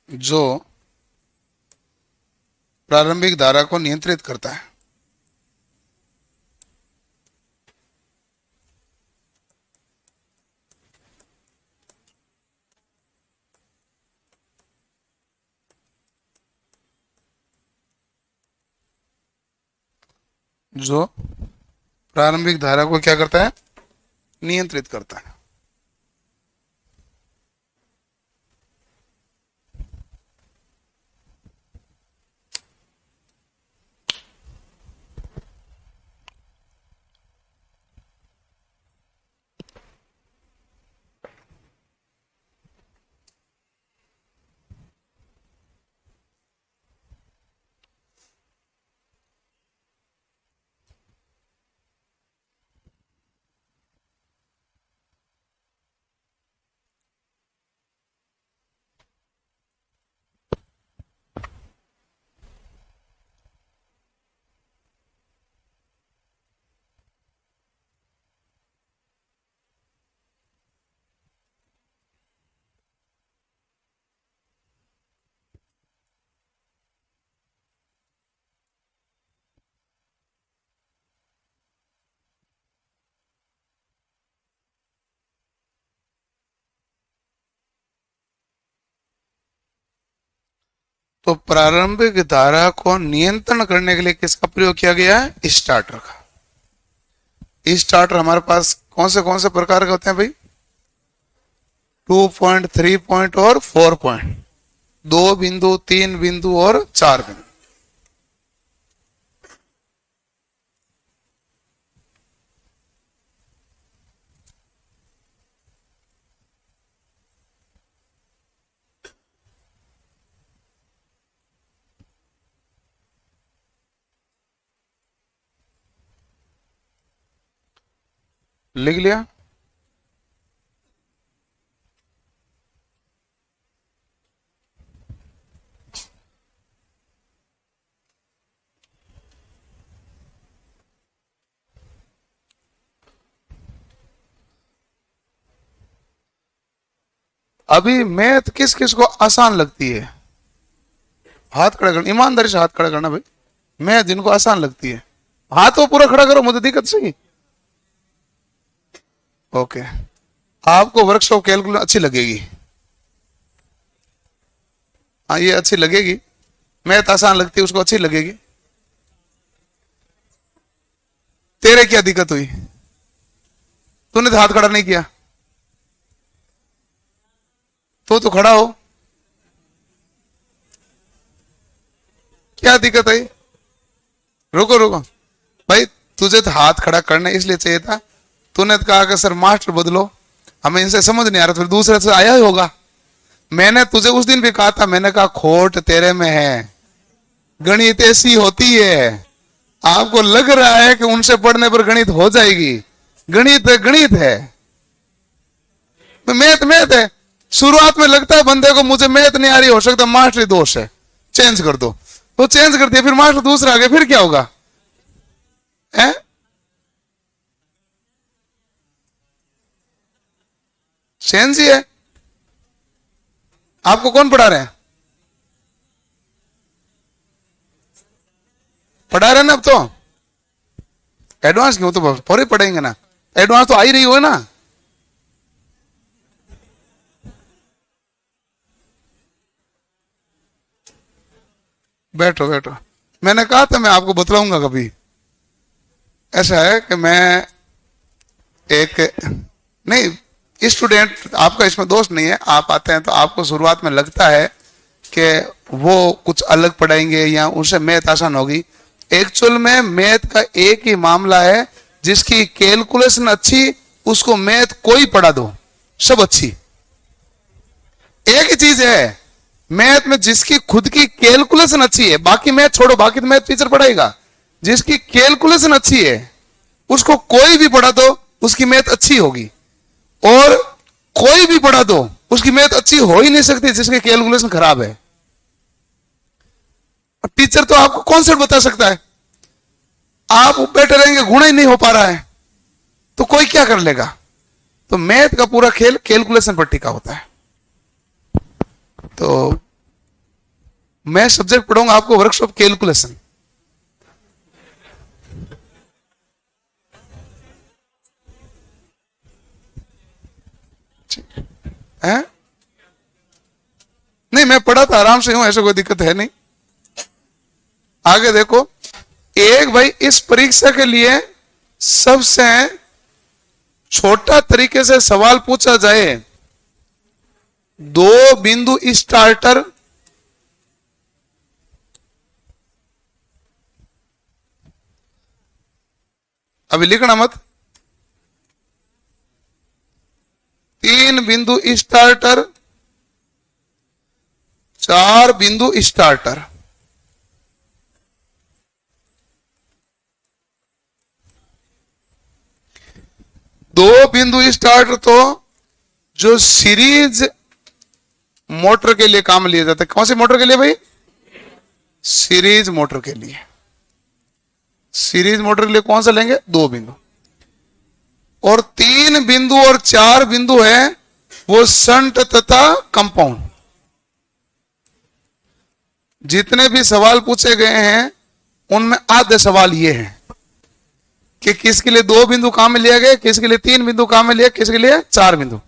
जो प्रारंभिक धारा को नियंत्रित करता है। जो प्रारंभिक धारा को क्या करता है? नियंत्रित करता है। तो प्रारंभिक धारा को नियंत्रण करने के लिए किसका प्रयोग किया गया है? स्टार्टर का। स्टार्टर हमारे पास कौन से प्रकार के होते हैं भाई? 2 पॉइंट, 3 पॉइंट और 4 पॉइंट। 2 बिंदु, 3 बिंदु और 4 बिंदु। लिख लिया? अभी मैथ किस किस को आसान लगती है? हाथ खड़ा करना, ईमानदारी से हाथ खड़ा करना भाई। मैथ जिनको आसान लगती है हाथ वो पूरा खड़ा करो, मुझे दिक्कत सही। ओके, आपको वर्कशॉप कैलकुलेटर अच्छी लगेगी। हाँ, ये अच्छी लगेगी। मैथ आसान लगती है उसको अच्छी लगेगी। तेरे क्या दिक्कत हुई? तूने तो हाथ खड़ा नहीं किया। तो खड़ा हो, क्या दिक्कत है? रुको रुको भाई, तुझे तो हाथ खड़ा करना इसलिए चाहिए था। तूने तो कहा कि सर मास्टर बदलो, हमें इनसे समझ नहीं आ रहा, फिर दूसरे से आया ही होगा। मैंने तुझे उस दिन भी कहा था, मैंने कहा खोट तेरे में है, गणित ऐसी होती है। आपको लग रहा है कि उनसे पढ़ने पर गणित हो जाएगी। गणित गणित है, मैथ मैथ है। शुरुआत में लगता है बंदे को मुझे मैथ नहीं आ रही, हो सकता मास्टरी दोष है, चेंज कर दो, तो चेंज कर दिया, फिर मास्टर दूसरा आ गया, फिर क्या होगा? है? चेंज ही है। आपको कौन पढ़ा रहे हैं? पढ़ा रहे ना अब तो, एडवांस क्यों, तो पूरे पढ़ेंगे ना, एडवांस तो आ ही रही हो ना। बैठो बैठो, मैंने कहा था मैं आपको बतलाऊंगा कभी। ऐसा है कि मैं एक, नहीं स्टूडेंट, आपका इसमें दोष नहीं है, आप आते हैं तो आपको शुरुआत में लगता है कि वो कुछ अलग पढ़ाएंगे या उनसे मैथ आसान होगी। एक्चुअल में मैथ का एक ही मामला है, जिसकी कैलकुलेशन अच्छी उसको मैथ कोई पढ़ा दो सब अच्छी। एक ही चीज है मैथ में, जिसकी खुद की कैलकुलेशन अच्छी है, बाकी मैथ छोड़ो, बाकी तो मैथ टीचर पढ़ाएगा, जिसकी कैलकुलेशन अच्छी है उसको कोई भी पढ़ा दो उसकी मैथ अच्छी होगी, और कोई भी पढ़ा दो उसकी मैथ अच्छी हो ही नहीं सकती जिसकी कैलकुलेशन खराब है। टीचर तो आपको कॉन्सेप्ट बता सकता है, आप बैठे रहेंगे, गुणा ही नहीं हो पा रहा है तो कोई क्या कर लेगा। तो मैथ का पूरा खेल कैलकुलेशन पर टिका होता है। तो मैं सब्जेक्ट पढ़ाऊंगा आपको, वर्कशॉप कैलकुलेशन। है नहीं, मैं पढ़ा था आराम से हूं, ऐसा कोई दिक्कत है नहीं। आगे देखो, एक भाई इस परीक्षा के लिए सबसे छोटा तरीके से सवाल पूछा जाए, दो बिंदु स्टार्टर, अभी लिखना मत, तीन बिंदु स्टार्टर, चार बिंदु स्टार्टर, दो बिंदु स्टार्टर तो जो सीरीज मोटर के लिए काम लिया जाता है। कौन सी मोटर के लिए भाई? सीरीज मोटर के लिए। सीरीज मोटर के लिए कौन सा लेंगे? दो बिंदु। और तीन बिंदु और चार बिंदु है वो शंट तथा कंपाउंड। जितने भी सवाल पूछे गए हैं उनमें आधे सवाल ये हैं कि किसके लिए दो बिंदु काम में लिया गया, किसके लिए तीन बिंदु काम में लिया, किसके लिए चार बिंदु।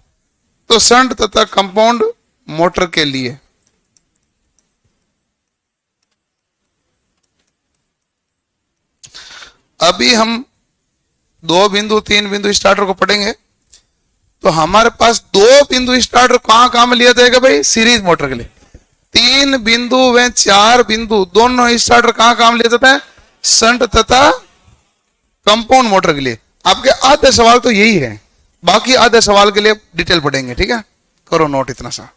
तो शंट तथा कंपाउंड मोटर के लिए। अभी हम दो बिंदु तीन बिंदु स्टार्टर को पढ़ेंगे, तो हमारे पास दो बिंदु स्टार्टर कहां काम में लिया जाएगा भाई? सीरीज मोटर के लिए। तीन बिंदु व चार बिंदु दोनों स्टार्टर कहां काम लिया जाता है? शंट तथा कंपाउंड मोटर के लिए। आपके आधे सवाल तो यही है, बाकी आधे सवाल के लिए डिटेल पढ़ेंगे, ठीक है? करो नोट इतना सा।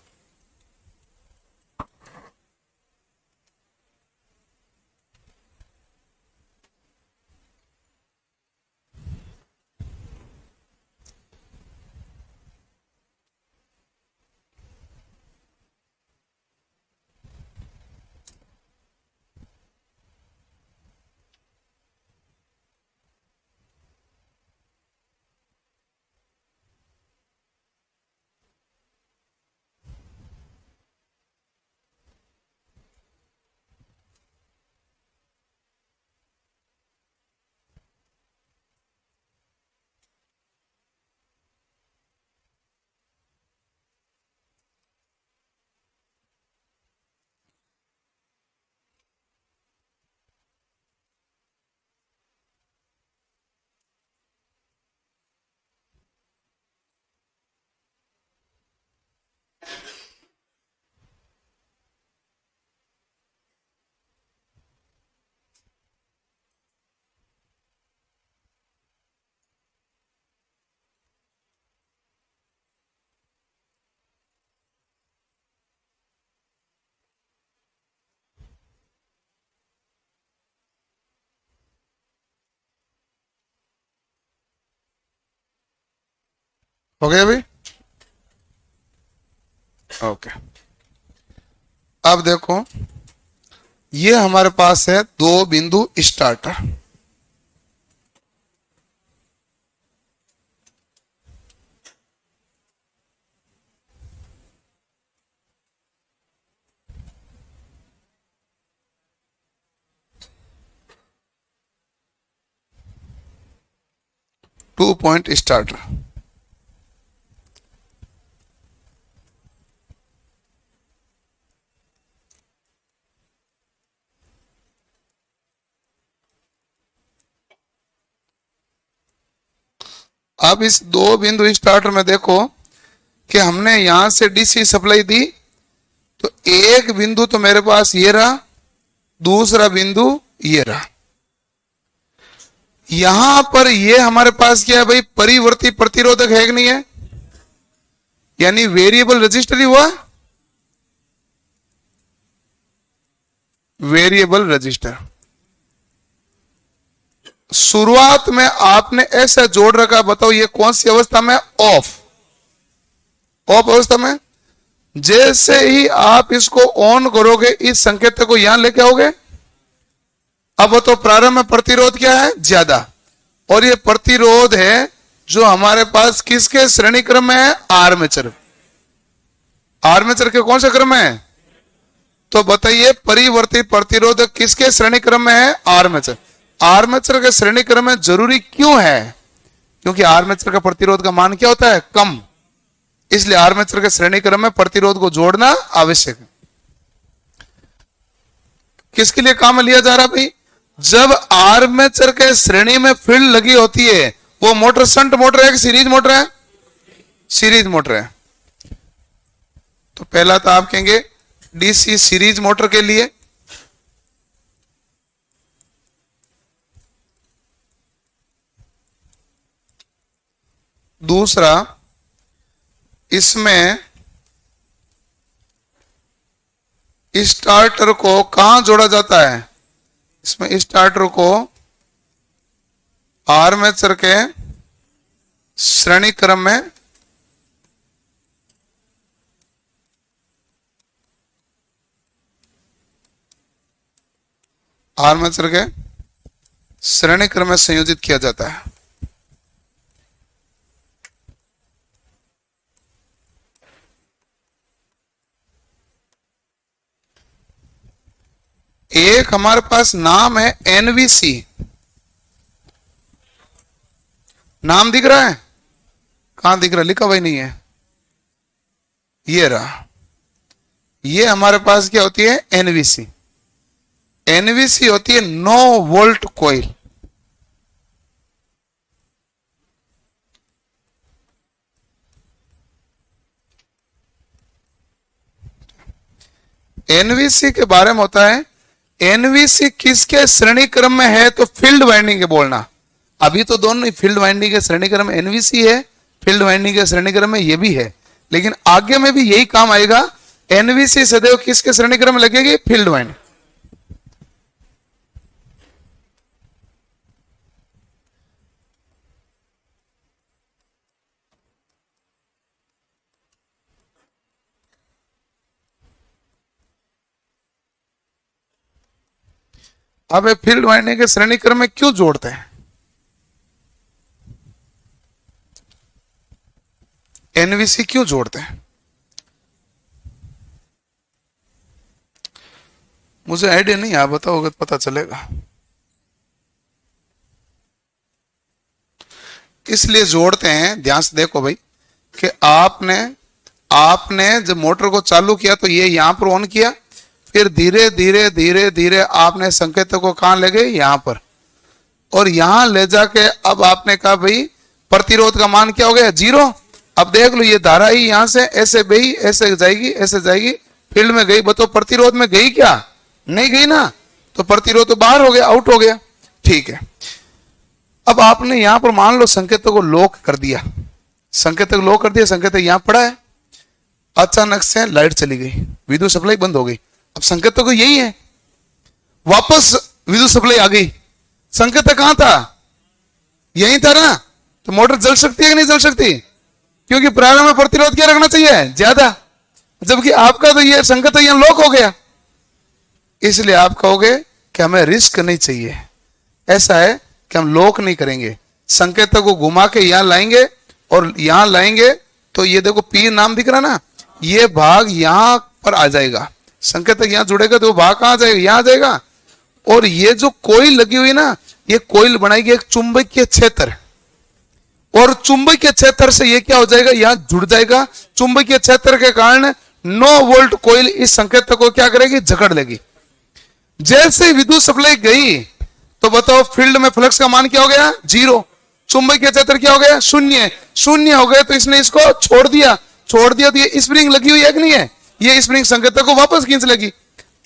हो गया भाई? ओके। अब देखो, ये हमारे पास है दो बिंदु स्टार्टर। 2 point starter. अब इस 2 बिंदु स्टार्टर में देखो कि हमने यहां से डीसी सप्लाई दी, तो एक बिंदु तो मेरे पास ये रहा, दूसरा बिंदु ये रहा। यहां पर ये हमारे पास क्या है भाई, परिवर्ती प्रतिरोधक है कि नहीं है, यानी वेरिएबल रजिस्टर ही हुआ, वेरिएबल रजिस्टर। शुरुआत में आपने ऐसा जोड़ रखा, बताओ ये कौन सी अवस्था में, ऑफ अवस्था में। जैसे ही आप इसको ऑन करोगे, इस संकेत को यहां लेके आओगे। अब तो प्रारंभ में प्रतिरोध क्या है, ज्यादा, और ये प्रतिरोध है जो हमारे पास किसके श्रेणी क्रम में है, आर्मेचर। आर्मेचर के कौन से क्रम में है, तो बताइए परिवर्ती प्रतिरोधक किसके श्रेणी क्रम में है, आर्मेचर। आर्मेचर के श्रेणी क्रम में जरूरी क्यों है, क्योंकि आर्मेचर का प्रतिरोध का मान क्या होता है, कम, इसलिए आर्मेचर के श्रेणी क्रम में प्रतिरोध को जोड़ना आवश्यक है। किसके लिए काम में लिया जा रहा भाई, जब आर्मेचर के श्रेणी में फील्ड लगी होती है, वो मोटर शंट मोटर है कि सीरीज मोटर है, सीरीज मोटर है। तो पहला तो आप कहेंगे डीसी सीरीज मोटर के लिए, दूसरा इसमें स्टार्टर को कहां जोड़ा जाता है, इसमें स्टार्टर को आर्मेचर के श्रेणी क्रम में आर्मेचर के श्रेणी क्रम में संयोजित किया जाता है। एक हमारे पास नाम है एनवीसी, नाम दिख रहा है, कहां दिख रहा है, लिखा हुआ ही नहीं है, ये रहा। ये हमारे पास क्या होती है, एनवीसी। एनवीसी होती है नो वोल्ट कॉइल। एनवीसी के बारे में होता है, एनवीसी किसके श्रेणी क्रम में है, तो फील्ड वाइंडिंग के बोलना। अभी तो दोनों ही फील्ड वाइंडिंग के श्रेणी क्रम में एनवीसी है, फील्ड वाइंडिंग के श्रेणी क्रम में ये भी है, लेकिन आगे में भी यही काम आएगा। एनवीसी सदैव किसके श्रेणी क्रम में लगेगी, फील्ड वाइंडिंग। अब फील्ड वाइंडिंग के श्रेणी क्रम में क्यों जोड़ते हैं, एनवीसी क्यों जोड़ते हैं, मुझे आइडिया नहीं, आप बताओगे तो पता चलेगा। इसलिए जोड़ते हैं, ध्यान से देखो भाई, कि आपने जब मोटर को चालू किया तो ये यहां पर ऑन किया, फिर धीरे धीरे धीरे धीरे आपने संकेतों को कहां ले गए, यहां पर, और यहां ले जाके अब आपने कहा भाई प्रतिरोध का मान क्या हो गया, 0। अब देख लो ये धारा ही यहां से ऐसे गई, ऐसे जाएगी, ऐसे जाएगी, फील्ड में गई, बताओ प्रतिरोध में गई क्या, नहीं गई ना, तो प्रतिरोध तो बाहर हो गया, आउट हो गया, ठीक है। अब आपने यहां पर मान लो संकेतों को लॉक कर दिया, संकेतक लॉक कर दिया, संकेतक यहां पड़ा है, अचानक से लाइट चली गई, विद्युत सप्लाई बंद हो गई। अब संकेतक को यही है, वापस विद्युत सप्लाई आ गई, संकेतक कहां था, यही था ना, तो मोटर जल सकती है कि नहीं जल सकती, क्योंकि प्रारंभ में प्रतिरोध क्या रखना चाहिए, ज्यादा, जबकि आपका तो ये संकेतक यहां लॉक हो गया। इसलिए आप कहोगे कि हमें रिस्क नहीं चाहिए, ऐसा है कि हम लॉक नहीं करेंगे, संकेतक को घुमा के यहां लाएंगे और यहां लाएंगे, तो ये देखो पी नाम दिख रहा ना, ये भाग यहां पर आ जाएगा, संकेतक यहां जुड़ेगा तो वो भाग कहां आ जाएगा, यहां आ जाएगा, और ये जो कोईल लगी हुई ना, ये कोईल बनाएगी एक चुंबकीय क्षेत्र, और चुंबकीय क्षेत्र से ये क्या हो जाएगा, यहां जुड़ जाएगा। चुंबकीय क्षेत्र के कारण 9 वोल्ट कॉइल इस संकेतक को क्या करेगी, जकड़ लेगी। जैसे विद्युत सप्लाई गई तो बताओ फील्ड में फ्लक्स का मान क्या हो गया, 0। चुंबकीय क्षेत्र क्या हो गया, 0। 0 हो गए तो इसने इसको छोड़ दिया तो ये स्प्रिंग लगी हुई है कि नहीं है, ये स्प्रिंग संकेतक को वापस खींच लेगी।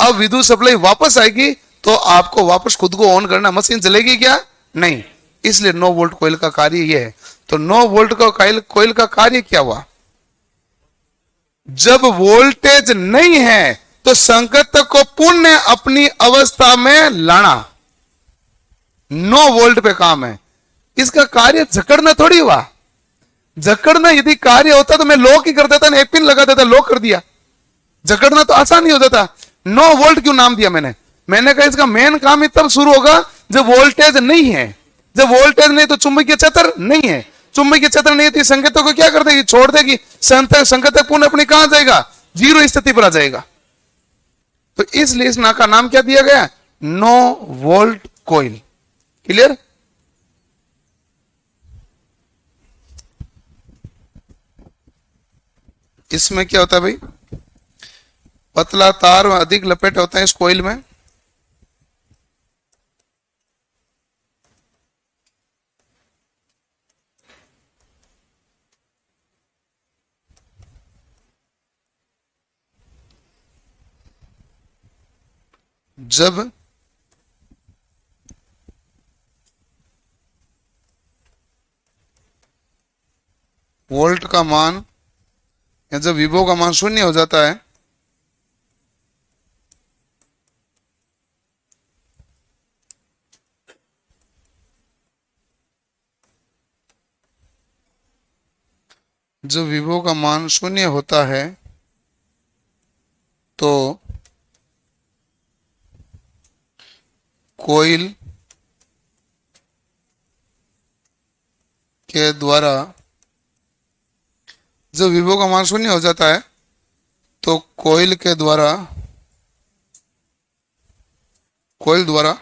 अब विद्युत सप्लाई वापस आएगी तो आपको वापस खुद को ऑन करना, मशीन चलेगी क्या, नहीं। इसलिए 9 वोल्ट कॉइल का कार्य यह है। तो 9 वोल्ट का कॉइल का कार्य क्या हुआ, जब वोल्टेज नहीं है तो संकेतक को पुनः अपनी अवस्था में लाना, 9 वोल्ट पे काम है। इसका कार्य जकड़ना थोड़ी हुआ। जकड़ना यदि कार्य होता तो मैं लॉक ही कर देता ना, एक पिन लगा देता, लॉक कर दिया। जकड़ना तो आसान ही हो जाता। 9 वोल्ट क्यों नाम दिया मैंने कहा इसका मेन काम ही तब शुरू होगा जब वोल्टेज नहीं है। जब वोल्टेज नहीं तो चुंबकीय क्षेत्र नहीं है। चुंबकीय क्षेत्र नहीं तो संकेतक को क्या कर देगी, छोड़ देगी। संकेतक पुनः अपनी कहां जाएगा, 0 स्थिति पर आ जाएगा। तो इसलिए इस ना का नाम क्या दिया गया, 9 वोल्ट कॉइल। क्लियर। इसमें क्या होता है भाई, पतला तार में अधिक लपेट होता है इस कॉइल में। जब वोल्ट का मान या जब विभव का मान 0 हो जाता है जब विभव का मान 0 होता है तो कॉइल के द्वारा, जब विभव का मान 0 हो जाता है तो कॉइल द्वारा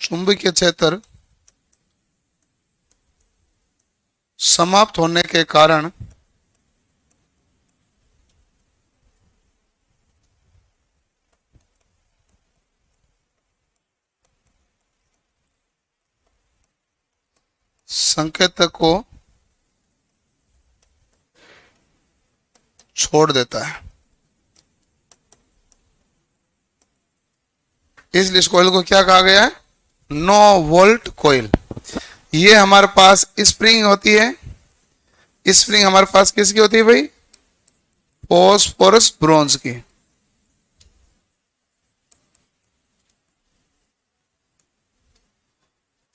चुंबकीय क्षेत्र समाप्त होने के कारण संकेतक को छोड़ देता है। इसलिए इस कॉइल को क्या कहा गया है, 9 वोल्ट कॉइल। ये हमारे पास स्प्रिंग होती है। स्प्रिंग हमारे पास किसकी होती है भाई, फॉस्फोरस ब्रोंज की।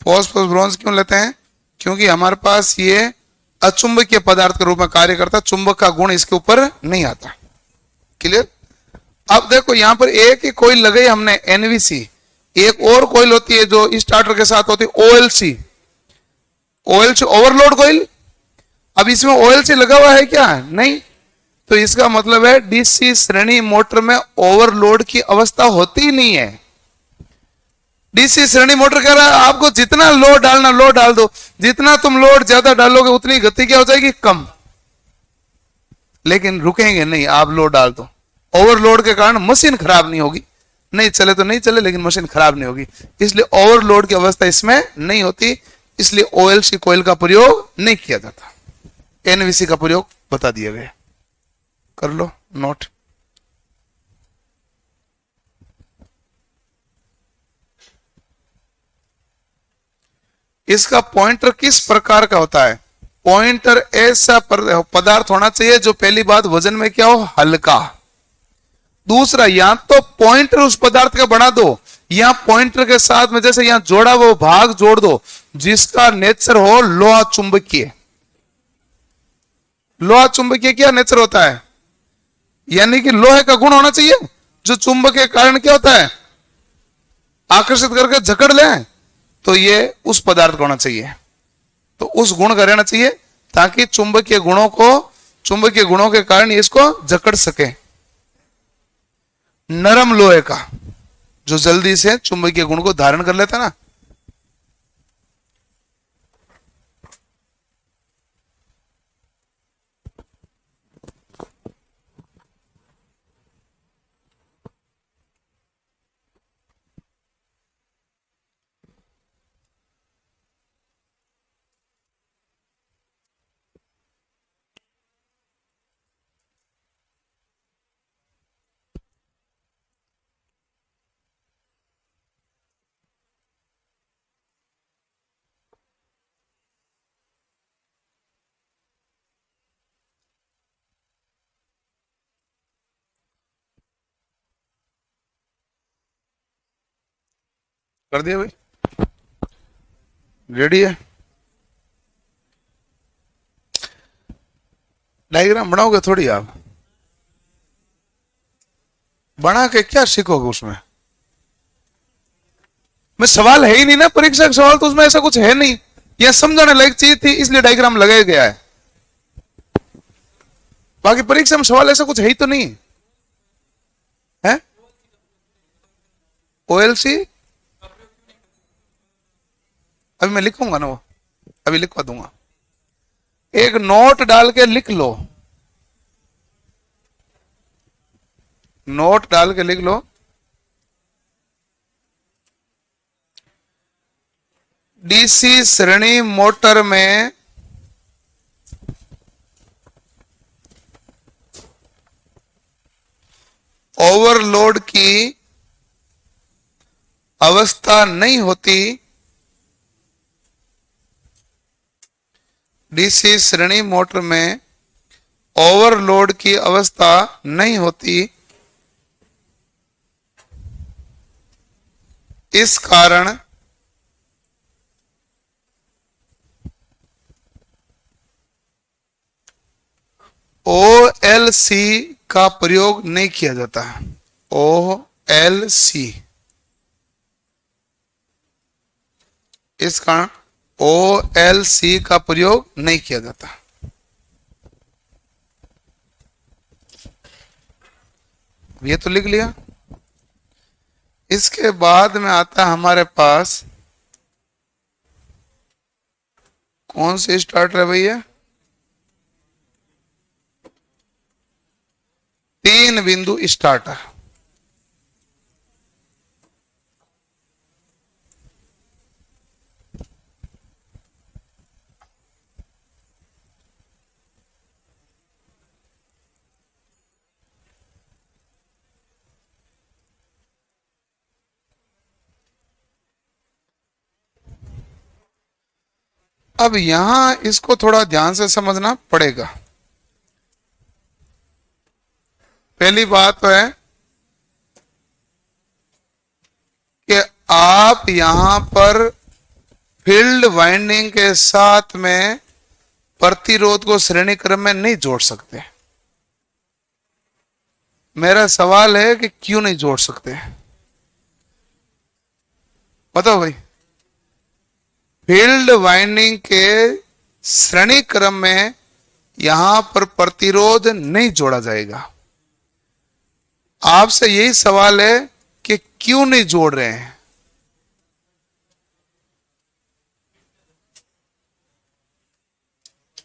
फॉस्फोरस ब्रोंज क्यों लेते हैं, क्योंकि हमारे पास ये अचुंबकीय पदार्थ के रूप में कार्य करता है, चुंबक का गुण इसके ऊपर नहीं आता। क्लियर। अब देखो यहां पर एक ही कॉइल लगाई हमने एनवीसी, एक और कॉइल होती है जो स्टार्टर के साथ होती है ओएलसी ओवरलोड कॉइल। अब इसमें ओएलसी लगा हुआ है क्या, नहीं। तो इसका मतलब है डीसी श्रेणी मोटर में ओवरलोड की अवस्था होती ही नहीं है। डीसी श्रेणी मोटर कह रहा है आपको जितना लोड डालना लोड डाल दो, जितना तुम लोड ज्यादा डालोगे उतनी गति क्या हो जाएगी, कम। लेकिन रुकेंगे नहीं, आप लोड डाल दो। ओवरलोड के कारण मशीन खराब नहीं होगी, नहीं चले तो नहीं चले लेकिन मशीन खराब नहीं होगी। इसलिए ओवरलोड की अवस्था इसमें नहीं होती, इसलिए ओएलसी कॉइल का प्रयोग नहीं किया जाता। एनवीसी का प्रयोग बता दिया गया, कर लो नोट। इसका पॉइंटर किस प्रकार का होता है, पॉइंटर ऐसा पदार्थ होना चाहिए जो पहली बात वजन में क्या हो, हल्का। दूसरा, या तो पॉइंटर उस पदार्थ का बना दो या पॉइंटर के साथ में जैसे यहां जोड़ा वो भाग जोड़ दो जिसका नेचर हो लोहा चुंबकीय। लोहा चुंबकीय क्या नेचर होता है, यानी कि लोहे का गुण होना चाहिए जो चुंबक के कारण क्या होता है, आकर्षित करके जकड़ ले। तो ये उस पदार्थ का होना चाहिए, तो उस गुण का रहना चाहिए ताकि चुंबकीय गुणों को चुंबकीय गुणों के कारण ये इसको जकड़ सके। नरम लोहे का जो जल्दी से चुंबकीय गुण को धारण कर लेता ना, कर दिया भाई, रेडी है। डायग्राम बनाओगे थोड़ी आप, बना के क्या सीखोगे उसमें? में सवाल है ही नहीं ना, परीक्षा का सवाल तो उसमें ऐसा कुछ है नहीं, यह समझाने लायक चीज थी इसलिए डायग्राम लगाया गया है। बाकी परीक्षा में सवाल ऐसा कुछ है ही तो नहीं है। ओएलसी अभी मैं लिखूंगा ना, वो अभी लिखवा दूंगा। एक नोट डाल के लिख लो, नोट डाल के लिख लो, डीसी श्रेणी मोटर में ओवरलोड की अवस्था नहीं होती, डीसी श्रेणी मोटर में ओवरलोड की अवस्था नहीं होती, इस कारण OLC का प्रयोग नहीं किया जाता। OLC, इस कारण OLC का प्रयोग नहीं किया जाता। ये तो लिख लिया। इसके बाद में आता है हमारे पास कौन सी स्टार्टर है भैया? 3 बिंदु स्टार्टर। अब यहां इसको थोड़ा ध्यान से समझना पड़ेगा। पहली बात तो है कि आप यहां पर फील्ड वाइंडिंग के साथ में प्रतिरोध को श्रेणी क्रम में नहीं जोड़ सकते। मेरा सवाल है कि क्यों नहीं जोड़ सकते, बताओ भाई। फील्ड वाइंडिंग के श्रेणी क्रम में यहां पर प्रतिरोध नहीं जोड़ा जाएगा। आपसे यही सवाल है कि क्यों नहीं जोड़ रहे हैं।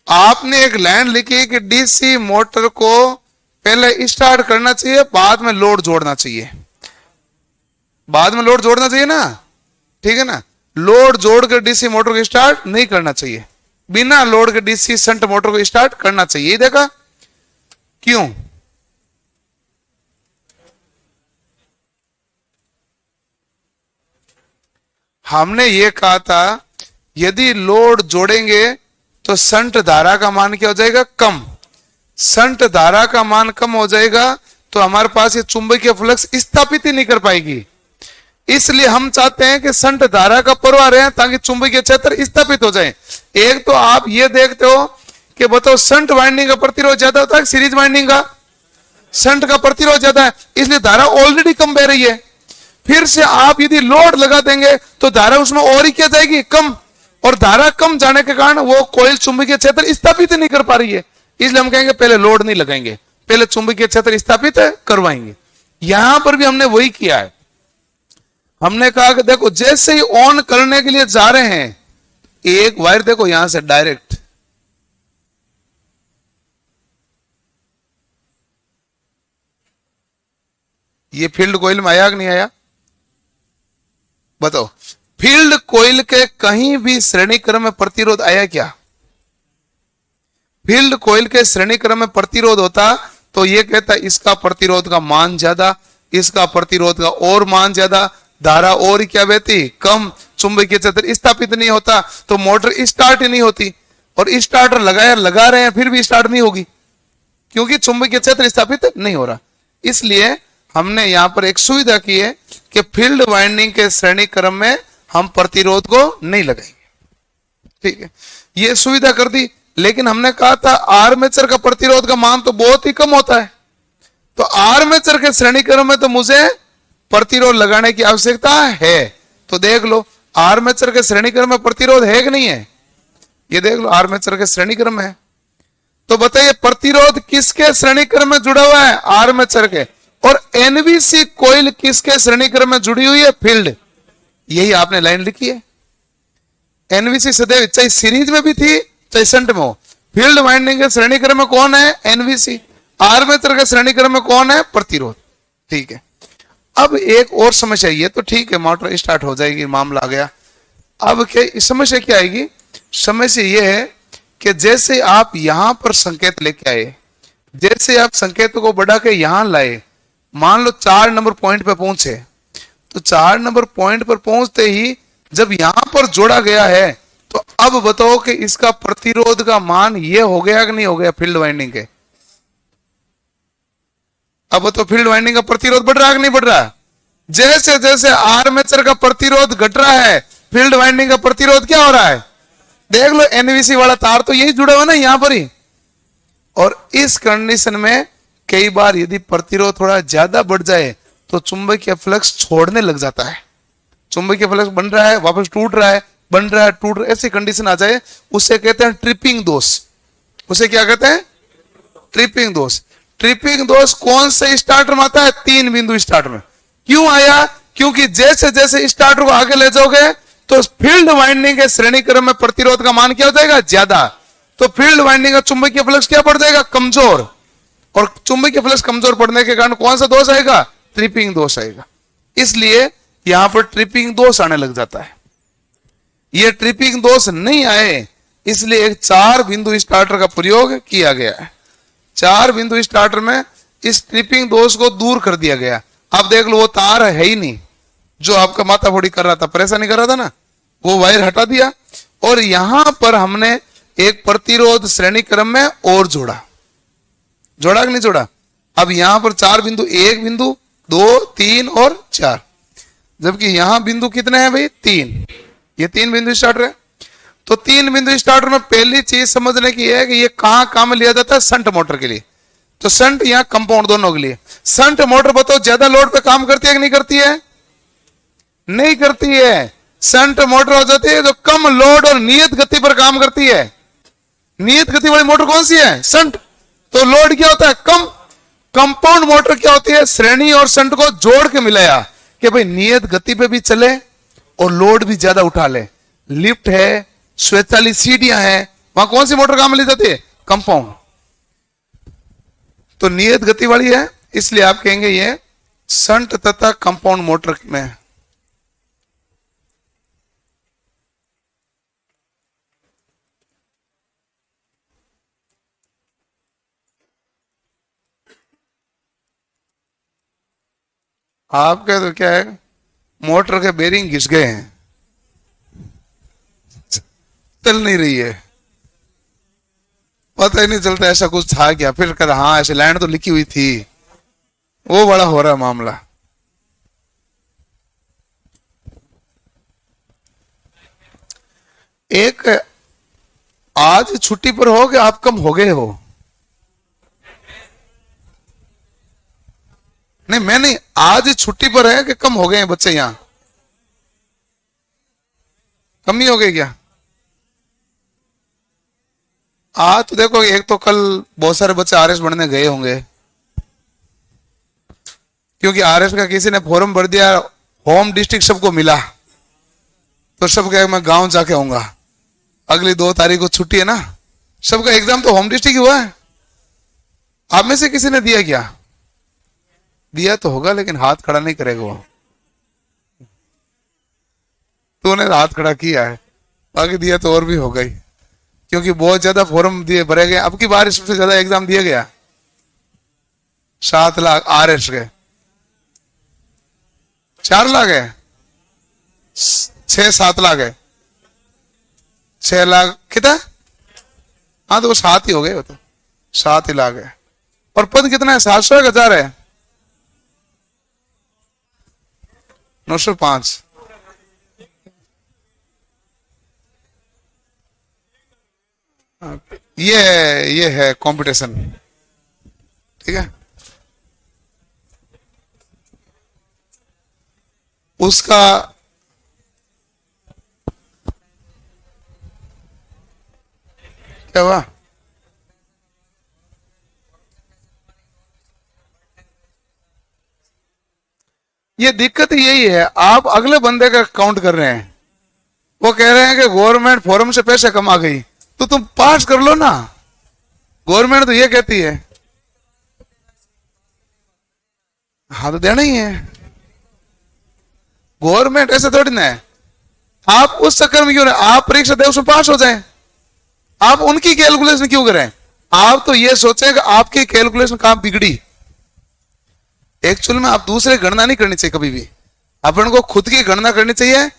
आपने एक लाइन लिखी कि डीसी मोटर को पहले स्टार्ट करना चाहिए, बाद में लोड जोड़ना चाहिए। बाद में लोड जोड़ना चाहिए ना, ठीक है ना। लोड जोड़कर डीसी मोटर को स्टार्ट नहीं करना चाहिए, बिना लोड के डीसी शंट मोटर को स्टार्ट करना चाहिए। देखा क्यों? हमने ये कहा था यदि लोड जोड़ेंगे तो शंट धारा का मान क्या हो जाएगा? कम। शंट धारा का मान कम हो जाएगा तो हमारे पास ये चुंबकीय फ्लक्स स्थापित ही नहीं कर पाएगी। इसलिए हम चाहते हैं कि शंट धारा का प्रवाह रहे ताकि चुंबकीय क्षेत्र स्थापित हो जाए। एक तो आप ये देखते हो कि बताओ शंट वाइंडिंग का प्रतिरोध ज्यादा होता है सीरीज वाइंडिंग का? शंट का प्रतिरोध ज्यादा है, इसलिए धारा ऑलरेडी कम बह रही है। फिर से आप यदि लोड लगा देंगे तो धारा उसमें और ही क्या जाएगी? कम। और धारा कम जाने के कारण वो कोयल चुंबकीय क्षेत्र स्थापित नहीं कर पा रही है, इसलिए हम कहेंगे पहले लोड नहीं लगाएंगे, पहले चुंबकीय क्षेत्र स्थापित करवाएंगे। यहां पर भी हमने वही किया है। हमने कहा कि देखो जैसे ही ऑन करने के लिए जा रहे हैं, एक वायर देखो यहां से डायरेक्ट, ये फील्ड कॉइल में आया कि नहीं आया बताओ? फील्ड कॉइल के कहीं भी श्रेणी क्रम में प्रतिरोध आया क्या? फील्ड कॉइल के श्रेणी क्रम में प्रतिरोध होता तो ये कहता इसका प्रतिरोध का मान ज्यादा, इसका प्रतिरोध का और मान ज्यादा, धारा और क्या बहती कम, चुंबकीय क्षेत्र स्थापित नहीं होता तो मोटर स्टार्ट ही नहीं होती, और स्टार्टर लगा रहे हैं फिर भी स्टार्ट नहीं होगी क्योंकि चुंबकीय क्षेत्र स्थापित नहीं हो रहा। इसलिए हमने यहां पर एक सुविधा की है कि फील्ड वाइंडिंग के श्रेणी क्रम में हम प्रतिरोध को नहीं लगाएंगे, ठीक है, ये सुविधा कर दी। लेकिन हमने कहा था आर्मेचर का प्रतिरोध का मान तो बहुत ही कम होता है, तो आर्मेचर के श्रेणी क्रम में तो मुझे प्रतिरोध लगाने की आवश्यकता है। तो देख लो आर्मेचर के श्रेणी क्रम में प्रतिरोध है कि नहीं है, ये देख लो आर्मेचर के श्रेणी क्रम में है। तो बताइए प्रतिरोध किसके श्रेणी क्रम में जुड़ा हुआ है? आर्मेचर के। और एनवीसी कॉइल किसके श्रेणी क्रम में जुड़ी हुई है? फील्ड। यही आपने लाइन लिखी है। एनवीसी सदैव चाहे सीरीज में भी थी चाहे शंट में हो, फील्ड वाइंडिंग के श्रेणी क्रम में कौन है? एनवीसी। आर्मेचर के श्रेणी क्रम में कौन है? प्रतिरोध। ठीक है, अब एक और समस्या, ये तो ठीक है मोटर स्टार्ट हो जाएगी, मामला आ गया। अब क्या समस्या क्या आएगी? समस्या ये है कि जैसे आप यहां पर संकेत लेके आए, जैसे आप संकेत को बढ़ा के यहां लाए, मान लो 4 नंबर पॉइंट पे पहुंचे, तो 4 नंबर पॉइंट पर पहुंचते ही जब यहां पर जोड़ा गया है, तो अब बताओ कि इसका प्रतिरोध का मान ये हो गया कि नहीं हो गया फील्ड वाइंडिंग के? अब तो फील्ड वाइंडिंग का प्रतिरोध बढ़ रहा है कि नहीं बढ़ रहा? जैसे जैसे आर्मेचर का प्रतिरोध घट रहा है, फील्ड वाइंडिंग का प्रतिरोध क्या हो रहा है? देख लो एनवीसी वाला तार तो यही जुड़ा हुआ ना यहां पर ही। और इस कंडीशन में कई बार यदि प्रतिरोध थोड़ा ज्यादा बढ़ जाए तो चुंबकीय फ्लक्स छोड़ने लग जाता है। चुंबकीय फ्लक्स बन रहा है वापस टूट रहा है, बन रहा है टूट रहा है, ऐसी कंडीशन आ जाए, उससे कहते हैं ट्रिपिंग दोष। उसे क्या कहते हैं? ट्रिपिंग दोष। ट्रिपिंग दोष कौन से स्टार्टर में आता है? 3 बिंदु स्टार्टर में। क्यों आया? क्योंकि जैसे जैसे स्टार्टर को आगे ले जाओगे तो फील्ड वाइंडिंग के श्रेणी क्रम में प्रतिरोध का मान क्या हो जाएगा? ज्यादा। तो फील्ड वाइंडिंग का चुंबकीय फ्लक्स क्या पड़ जाएगा? कमजोर। और चुंबकीय फ्लक्स कमजोर पड़ने के कारण कौन सा दोष आएगा? ट्रिपिंग दोष आएगा। इसलिए यहां पर ट्रिपिंग दोष आने लग जाता है। यह ट्रिपिंग दोष नहीं आए इसलिए एक 4 बिंदु स्टार्टर का प्रयोग किया गया है। 4 बिंदु स्टार्टर में इस ट्रिपिंग दोष को दूर कर दिया गया। अब देख लो वो तार है ही नहीं जो आपका माथा फोड़ी कर रहा था, परेशानी कर रहा था ना, वो वायर हटा दिया और यहां पर हमने एक प्रतिरोध श्रेणी क्रम में और जोड़ा। जोड़ा कि नहीं जोड़ा? अब यहां पर 4 बिंदु, 1 बिंदु, 2, 3 और 4, जबकि यहां बिंदु कितने हैं भाई? 3। ये 3 बिंदु स्टार्टर है। तो 3 बिंदु स्टार्टर में पहली चीज समझने की है कि ये कहां काम में लिया जाता है? शंट मोटर के लिए। तो शंट यहां कंपाउंड दोनों के लिए। शंट मोटर बताओ ज्यादा लोड पे काम करती है कि नहीं करती है? नहीं करती है। शंट मोटर हो जाती है जो कम लोड और नियत गति पर काम करती है। नियत गति वाली मोटर कौन सी है? शंट। तो लोड क्या होता है? कम। कंपाउंड मोटर क्या होती है? श्रेणी और शंट को जोड़ के मिलाया कि भाई नियत गति पे भी चले और लोड भी ज्यादा उठा ले। लिफ्ट है, स्वचालित सीढ़ियां हैं, वहां कौन सी मोटर काम में ली जाती है? कंपाउंड। तो नियत गति वाली है, इसलिए आप कहेंगे ये शंट तथा कंपाउंड मोटर में है। आपके तो क्या है, मोटर के बेरिंग घिस गए हैं, चल नहीं रही है, पता ही नहीं चलता ऐसा कुछ था क्या। फिर कर हाँ ऐसे लाइन तो लिखी हुई थी, वो बड़ा हो रहा है मामला। एक आज छुट्टी पर हो कि आप कम हो गए हो? नहीं मैं नहीं, आज छुट्टी पर है कि कम हो गए हैं बच्चे? यहां कम ही हो गए क्या? तो देखो, एक तो कल बहुत सारे बच्चे आरएस बनने गए होंगे, क्योंकि आरएस का किसी ने फॉर्म भर दिया, होम डिस्ट्रिक्ट सबको मिला, तो सब कहे मैं गांव जाके आऊंगा, अगली 2 तारीख को छुट्टी है ना, सबका एग्जाम तो होम डिस्ट्रिक्ट ही हुआ है। आप में से किसी ने दिया क्या? दिया तो होगा, लेकिन हाथ खड़ा नहीं करेगा वो। तूने हाथ खड़ा किया है, बाकी दिया तो और भी हो गई, क्योंकि बहुत ज्यादा फॉर्म दिए भरे गए। अब की बार सबसे ज्यादा एग्जाम दिया गया 7 लाख आरएस के, 4 लाख है, 6-7 लाख है, 6 लाख कितना? हाँ तो वो 7 ही हो गए, वो तो 7 ही लाख है। और पद कितना है? 700 है, 905। ये है कंपटीशन, ठीक है। उसका क्या हुआ? ये दिक्कत यही है, आप अगले बंदे का काउंट कर रहे हैं। वो कह रहे हैं कि गवर्नमेंट फॉरम से पैसे कमा गई, तो तुम पास कर लो ना। गवर्नमेंट तो ये कहती है, हाँ तो देना ही है। गवर्नमेंट ऐसे थोड़ी ना है। आप उस चक्कर में क्यों रहे? आप परीक्षा दे, उसमें पास हो जाए। आप उनकी कैलकुलेशन क्यों करें? आप तो ये सोचें कि आपकी कैलकुलेशन कहां बिगड़ी। एक्चुअल में आप दूसरे गणना नहीं करनी चाहिए कभी भी, अपन को खुद की गणना करनी चाहिए,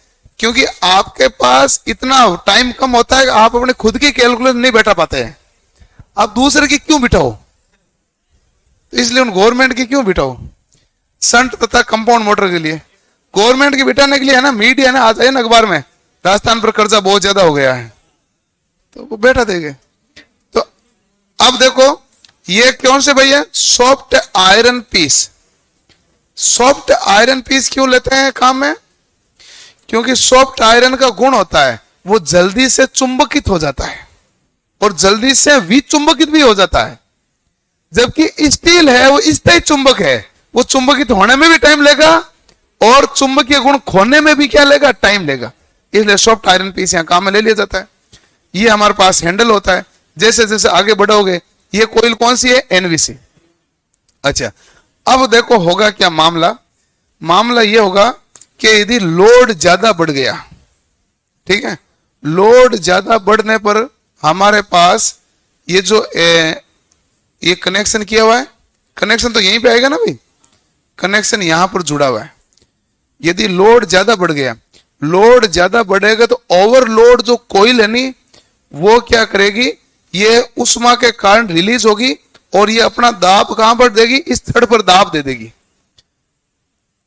क्योंकि आपके पास इतना टाइम कम होता है कि आप अपने खुद की कैलकुलेशन नहीं बैठा पाते हैं। आप दूसरे की क्यों बिठाओ? तो इसलिए उन गवर्नमेंट की क्यों बिठाओ? संट तथा कंपाउंड मोटर के लिए गवर्नमेंट की बिठाने के लिए है ना, मीडिया ना आ जाए ना अखबार में, राजस्थान पर कर्जा बहुत ज्यादा हो गया है, तो वो बैठा देंगे। तो अब देखो, ये कौन से भैया? Soft iron piece. Soft iron piece क्यों लेते हैं काम में? क्योंकि सॉफ्ट आयरन का गुण होता है वो जल्दी से चुंबकित हो जाता है और जल्दी से विचुंबकित भी हो जाता है, जबकि स्टील है वो स्थायी चुंबक है, वो चुंबकित होने में भी टाइम लेगा और चुंबकीय गुण खोने में भी क्या लेगा? टाइम लेगा। इसलिए सॉफ्ट आयरन पीस यहां काम में ले लिया जाता है। ये हमारे पास हैंडल होता है, जैसे जैसे आगे बढ़ोगे। ये कोयल कौन सी है? एनवीसी। अच्छा, अब देखो होगा क्या मामला। मामला ये होगा कि यदि लोड ज्यादा बढ़ गया, ठीक है, लोड ज्यादा बढ़ने पर हमारे पास ये जो ये कनेक्शन किया हुआ है, कनेक्शन तो यहीं पे आएगा ना भाई, कनेक्शन यहां पर जुड़ा हुआ है। यदि लोड ज्यादा बढ़ गया, लोड ज्यादा बढ़ेगा तो ओवरलोड जो कोयल है नी, वो क्या करेगी? ये उष्मा के कारण रिलीज होगी और ये अपना दाब कहां पर देगी? इस छड़ पर दाब दे देगी।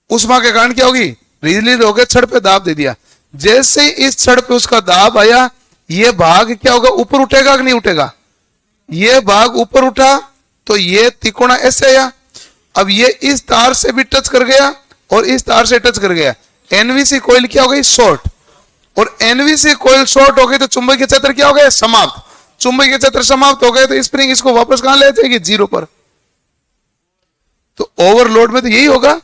उष्मा के कारण क्या होगी? रिलीज हो गया, छड़ पे दाब दे दिया। जैसे इस छड़ पे उसका दाब आया, ये भाग क्या होगा? ऊपर उठेगा कि नहीं उठेगा? ये भाग ऊपर उठा तो ये तिकोना ऐसे आया। अब ये इस तार से भी टच कर गया और इस तार से टच कर गया। एनवीसी कोयल क्या हो गई? शॉर्ट। और एनवीसी कोयल शॉर्ट हो गई तो चुंबकीय क्षेत्र क्या हो गया? समाप्त। चुंबकीय क्षेत्र समाप्त हो गए तो स्प्रिंग इसको वापस कहां ले जाएगी? 0 पर। तो ओवरलोड में तो यही होगा।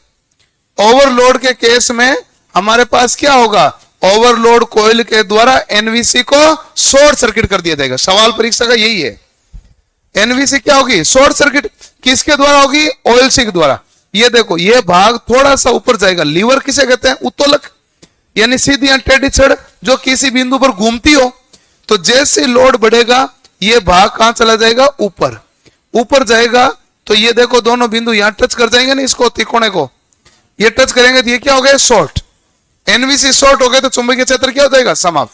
ओवरलोड के केस में हमारे पास क्या होगा? ओवरलोड कोयल के द्वारा एनवीसी को शॉर्ट सर्किट कर दिया जाएगा। सवाल परीक्षा का यही है। एनवीसी क्या होगी? Short circuit. किसके द्वारा होगी? ओएलसी के द्वारा। ये देखो, ये भाग थोड़ा सा ऊपर जाएगा। लीवर किसे कहते हैं? उत्तोलक, यानी सीधी या टेढ़ी छड़ जो किसी बिंदु पर घूमती हो। तो जैसे लोड बढ़ेगा ये भाग कहां चला जाएगा? ऊपर। ऊपर जाएगा तो ये देखो दोनों बिंदु यहां टच कर जाएंगे ना, इसको त्रिकोणे को ये टच करेंगे तो ये क्या हो गया? शॉर्ट। एनवीसी शॉर्ट हो गए तो चुंबकीय क्षेत्र क्या हो जाएगा? समाप्त।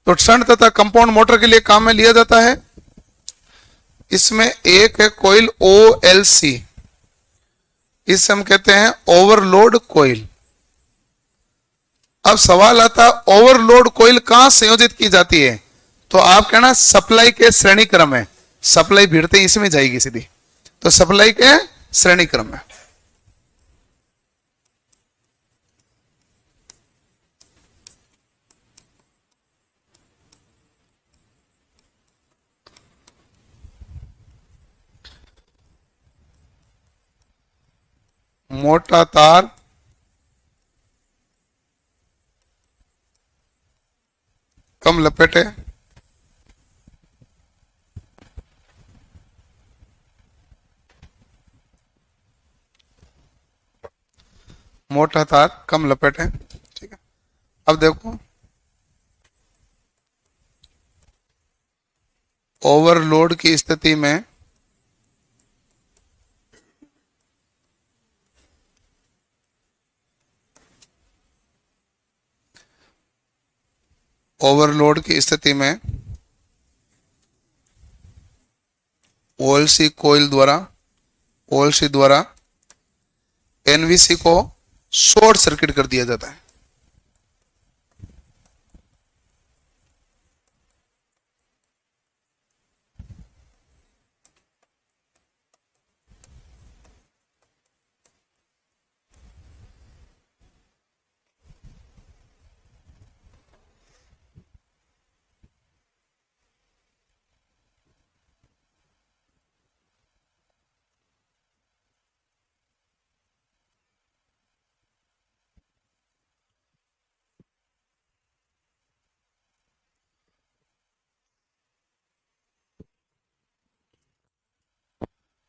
तो शंट तथा कंपाउंड मोटर के लिए काम में लिया जाता है। इसमें एक है कोयल ओएलसी, इसे हम कहते हैं ओवरलोड कोयल। अब सवाल आता, ओवरलोड कोयल कहां संयोजित की जाती है? तो आप कहना सप्लाई के श्रेणी क्रम में। सप्लाई भिड़ते इसमें जाएगी सीधी, तो सप्लाई के श्रेणी क्रम में। मोटा तार कम लपेटे, मोटा तार कम लपेटे। ठीक है, अब देखो, ओवरलोड की स्थिति में ओवरलोड की स्थिति में ओएलसी कोयल द्वारा ओएलसी द्वारा एनवीसी को शॉर्ट सर्किट कर दिया जाता है।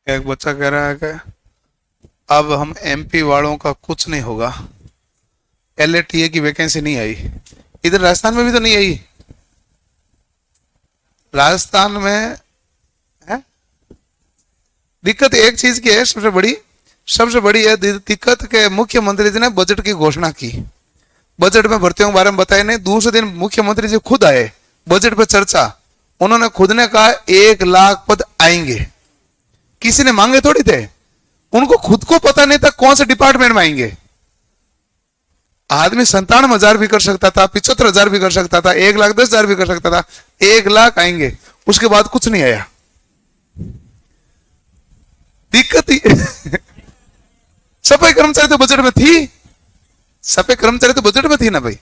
एक बच्चा कह रहा है कि अब हम एमपी वालों का कुछ नहीं होगा, एलएटीए की वैकेंसी नहीं आई। इधर राजस्थान में भी तो नहीं आई। राजस्थान में है दिक्कत एक चीज की है, सबसे बड़ी है दिक्कत के मुख्यमंत्री जी ने बजट की घोषणा की, बजट में भर्तियों के बारे में बताया नहीं। दूसरे दिन मुख्यमंत्री जी खुद आए, बजट पर चर्चा, उन्होंने खुद ने कहा 1 लाख पद आएंगे। किसी ने मांगे थोड़ी थे, उनको खुद को पता नहीं था कौन से डिपार्टमेंट में आएंगे। आदमी 97,000 भी कर सकता था, 75,000 भी कर सकता था, 1,10,000 भी कर सकता था, 1 लाख आएंगे। उसके बाद कुछ नहीं आया। दिक्कत ही सफाई कर्मचारी तो बजट में थी, सफाई कर्मचारी तो बजट में थी ना भाई,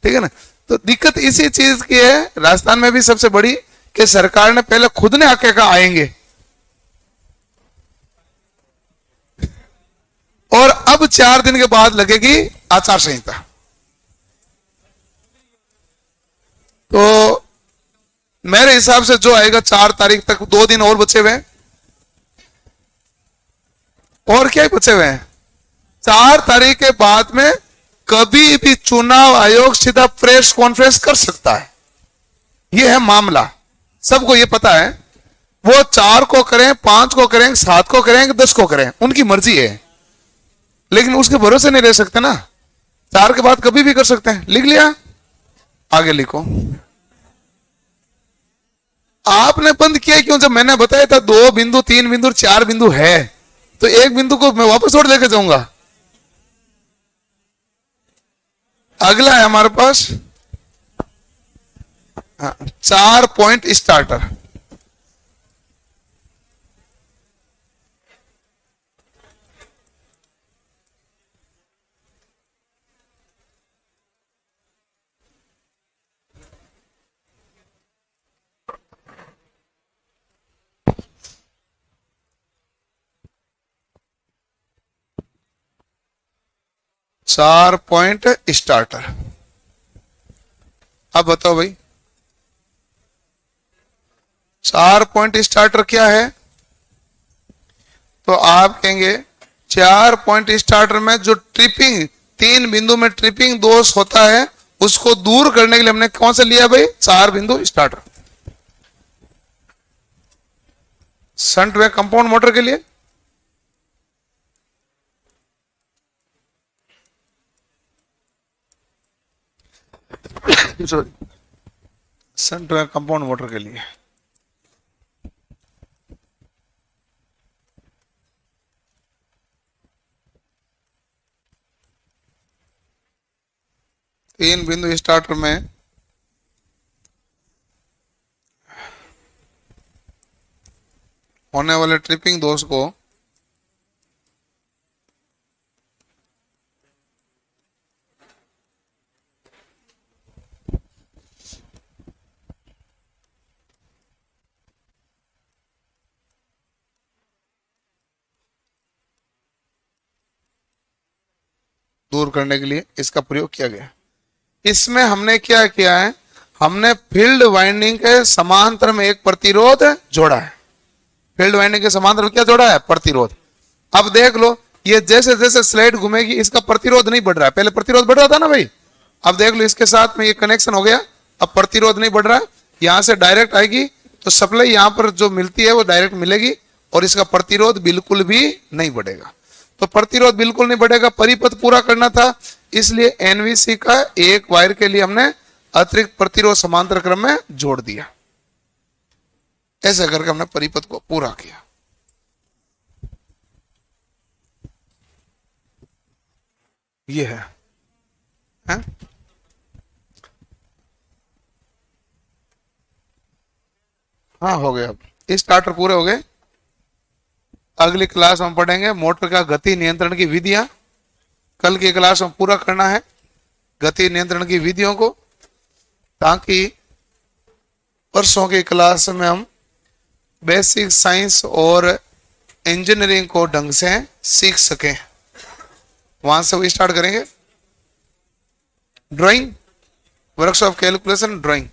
ठीक है ना। तो दिक्कत इसी चीज की है राजस्थान में भी सबसे बड़ी, कि सरकार ने पहले खुद ने आके कहा आएंगे, और अब 4 दिन के बाद लगेगी आचार संहिता। तो मेरे हिसाब से जो आएगा 4 तारीख तक, 2 दिन और बचे हुए हैं, और क्या ही बचे हुए हैं। 4 तारीख के बाद में कभी भी चुनाव आयोग सीधा प्रेस कॉन्फ्रेंस कर सकता है। यह है मामला, सबको यह पता है। वो 4 को करें, 5 को करें, 7 को करें, 10 को करें, उनकी मर्जी है, लेकिन उसके भरोसे नहीं रह सकते ना। 4 के बाद कभी भी कर सकते हैं। लिख लिया, आगे लिखो। आपने बंद किया क्यों? जब मैंने बताया था 2 बिंदु, 3 बिंदु, 4 बिंदु है, तो एक बिंदु को मैं वापस और लेके जाऊंगा। अगला है हमारे पास 4 पॉइंट स्टार्टर। चार पॉइंट स्टार्टर। अब बताओ भाई, 4 पॉइंट स्टार्टर क्या है? तो आप कहेंगे 4 पॉइंट स्टार्टर में जो ट्रिपिंग, 3 बिंदु में ट्रिपिंग दोष होता है, उसको दूर करने के लिए हमने कौन सा लिया भाई? 4 बिंदु स्टार्टर। शंट व कंपाउंड मोटर के लिए सॉरी, शंट व कंपाउंड मोटर के लिए तीन बिंदु स्टार्टर में होने वाले ट्रिपिंग दोष को दूर करने के लिए इसका प्रयोग किया गया। इसमें हमने क्या किया है, हमने फील्ड वाइंडिंग के समांतर में एक प्रतिरोध जोड़ा है। फील्ड वाइंडिंग के समांतर में क्या जोड़ा है, प्रतिरोध। अब देख लो, ये जैसे जैसे स्लाइड घूमेगी इसका प्रतिरोध नहीं बढ़ रहा है, पहले प्रतिरोध बढ़ रहा था ना भाई। अब देख लो इसके साथ में ये कनेक्शन हो गया, अब प्रतिरोध नहीं बढ़ रहा है, यहां से डायरेक्ट आएगी तो सप्लाई यहां पर जो मिलती है वो डायरेक्ट मिलेगी और इसका प्रतिरोध बिल्कुल भी नहीं बढ़ेगा। तो प्रतिरोध बिल्कुल नहीं बढ़ेगा, परिपथ पूरा करना था, इसलिए एनवीसी का एक वायर के लिए हमने अतिरिक्त प्रतिरोध समांतर क्रम में जोड़ दिया। ऐसे करके हमने परिपथ को पूरा किया। ये है, है? हाँ हो गया, अब स्टार्टर पूरे हो गए। अगली क्लास में पढ़ेंगे मोटर का गति नियंत्रण की विधियां। कल की क्लास में पूरा करना है गति नियंत्रण की विधियों को, ताकि परसों की क्लास में हम बेसिक साइंस और इंजीनियरिंग को ढंग से सीख सकें। वहां से वो स्टार्ट करेंगे ड्राइंग, वर्कशॉप कैलकुलेशन ड्राइंग।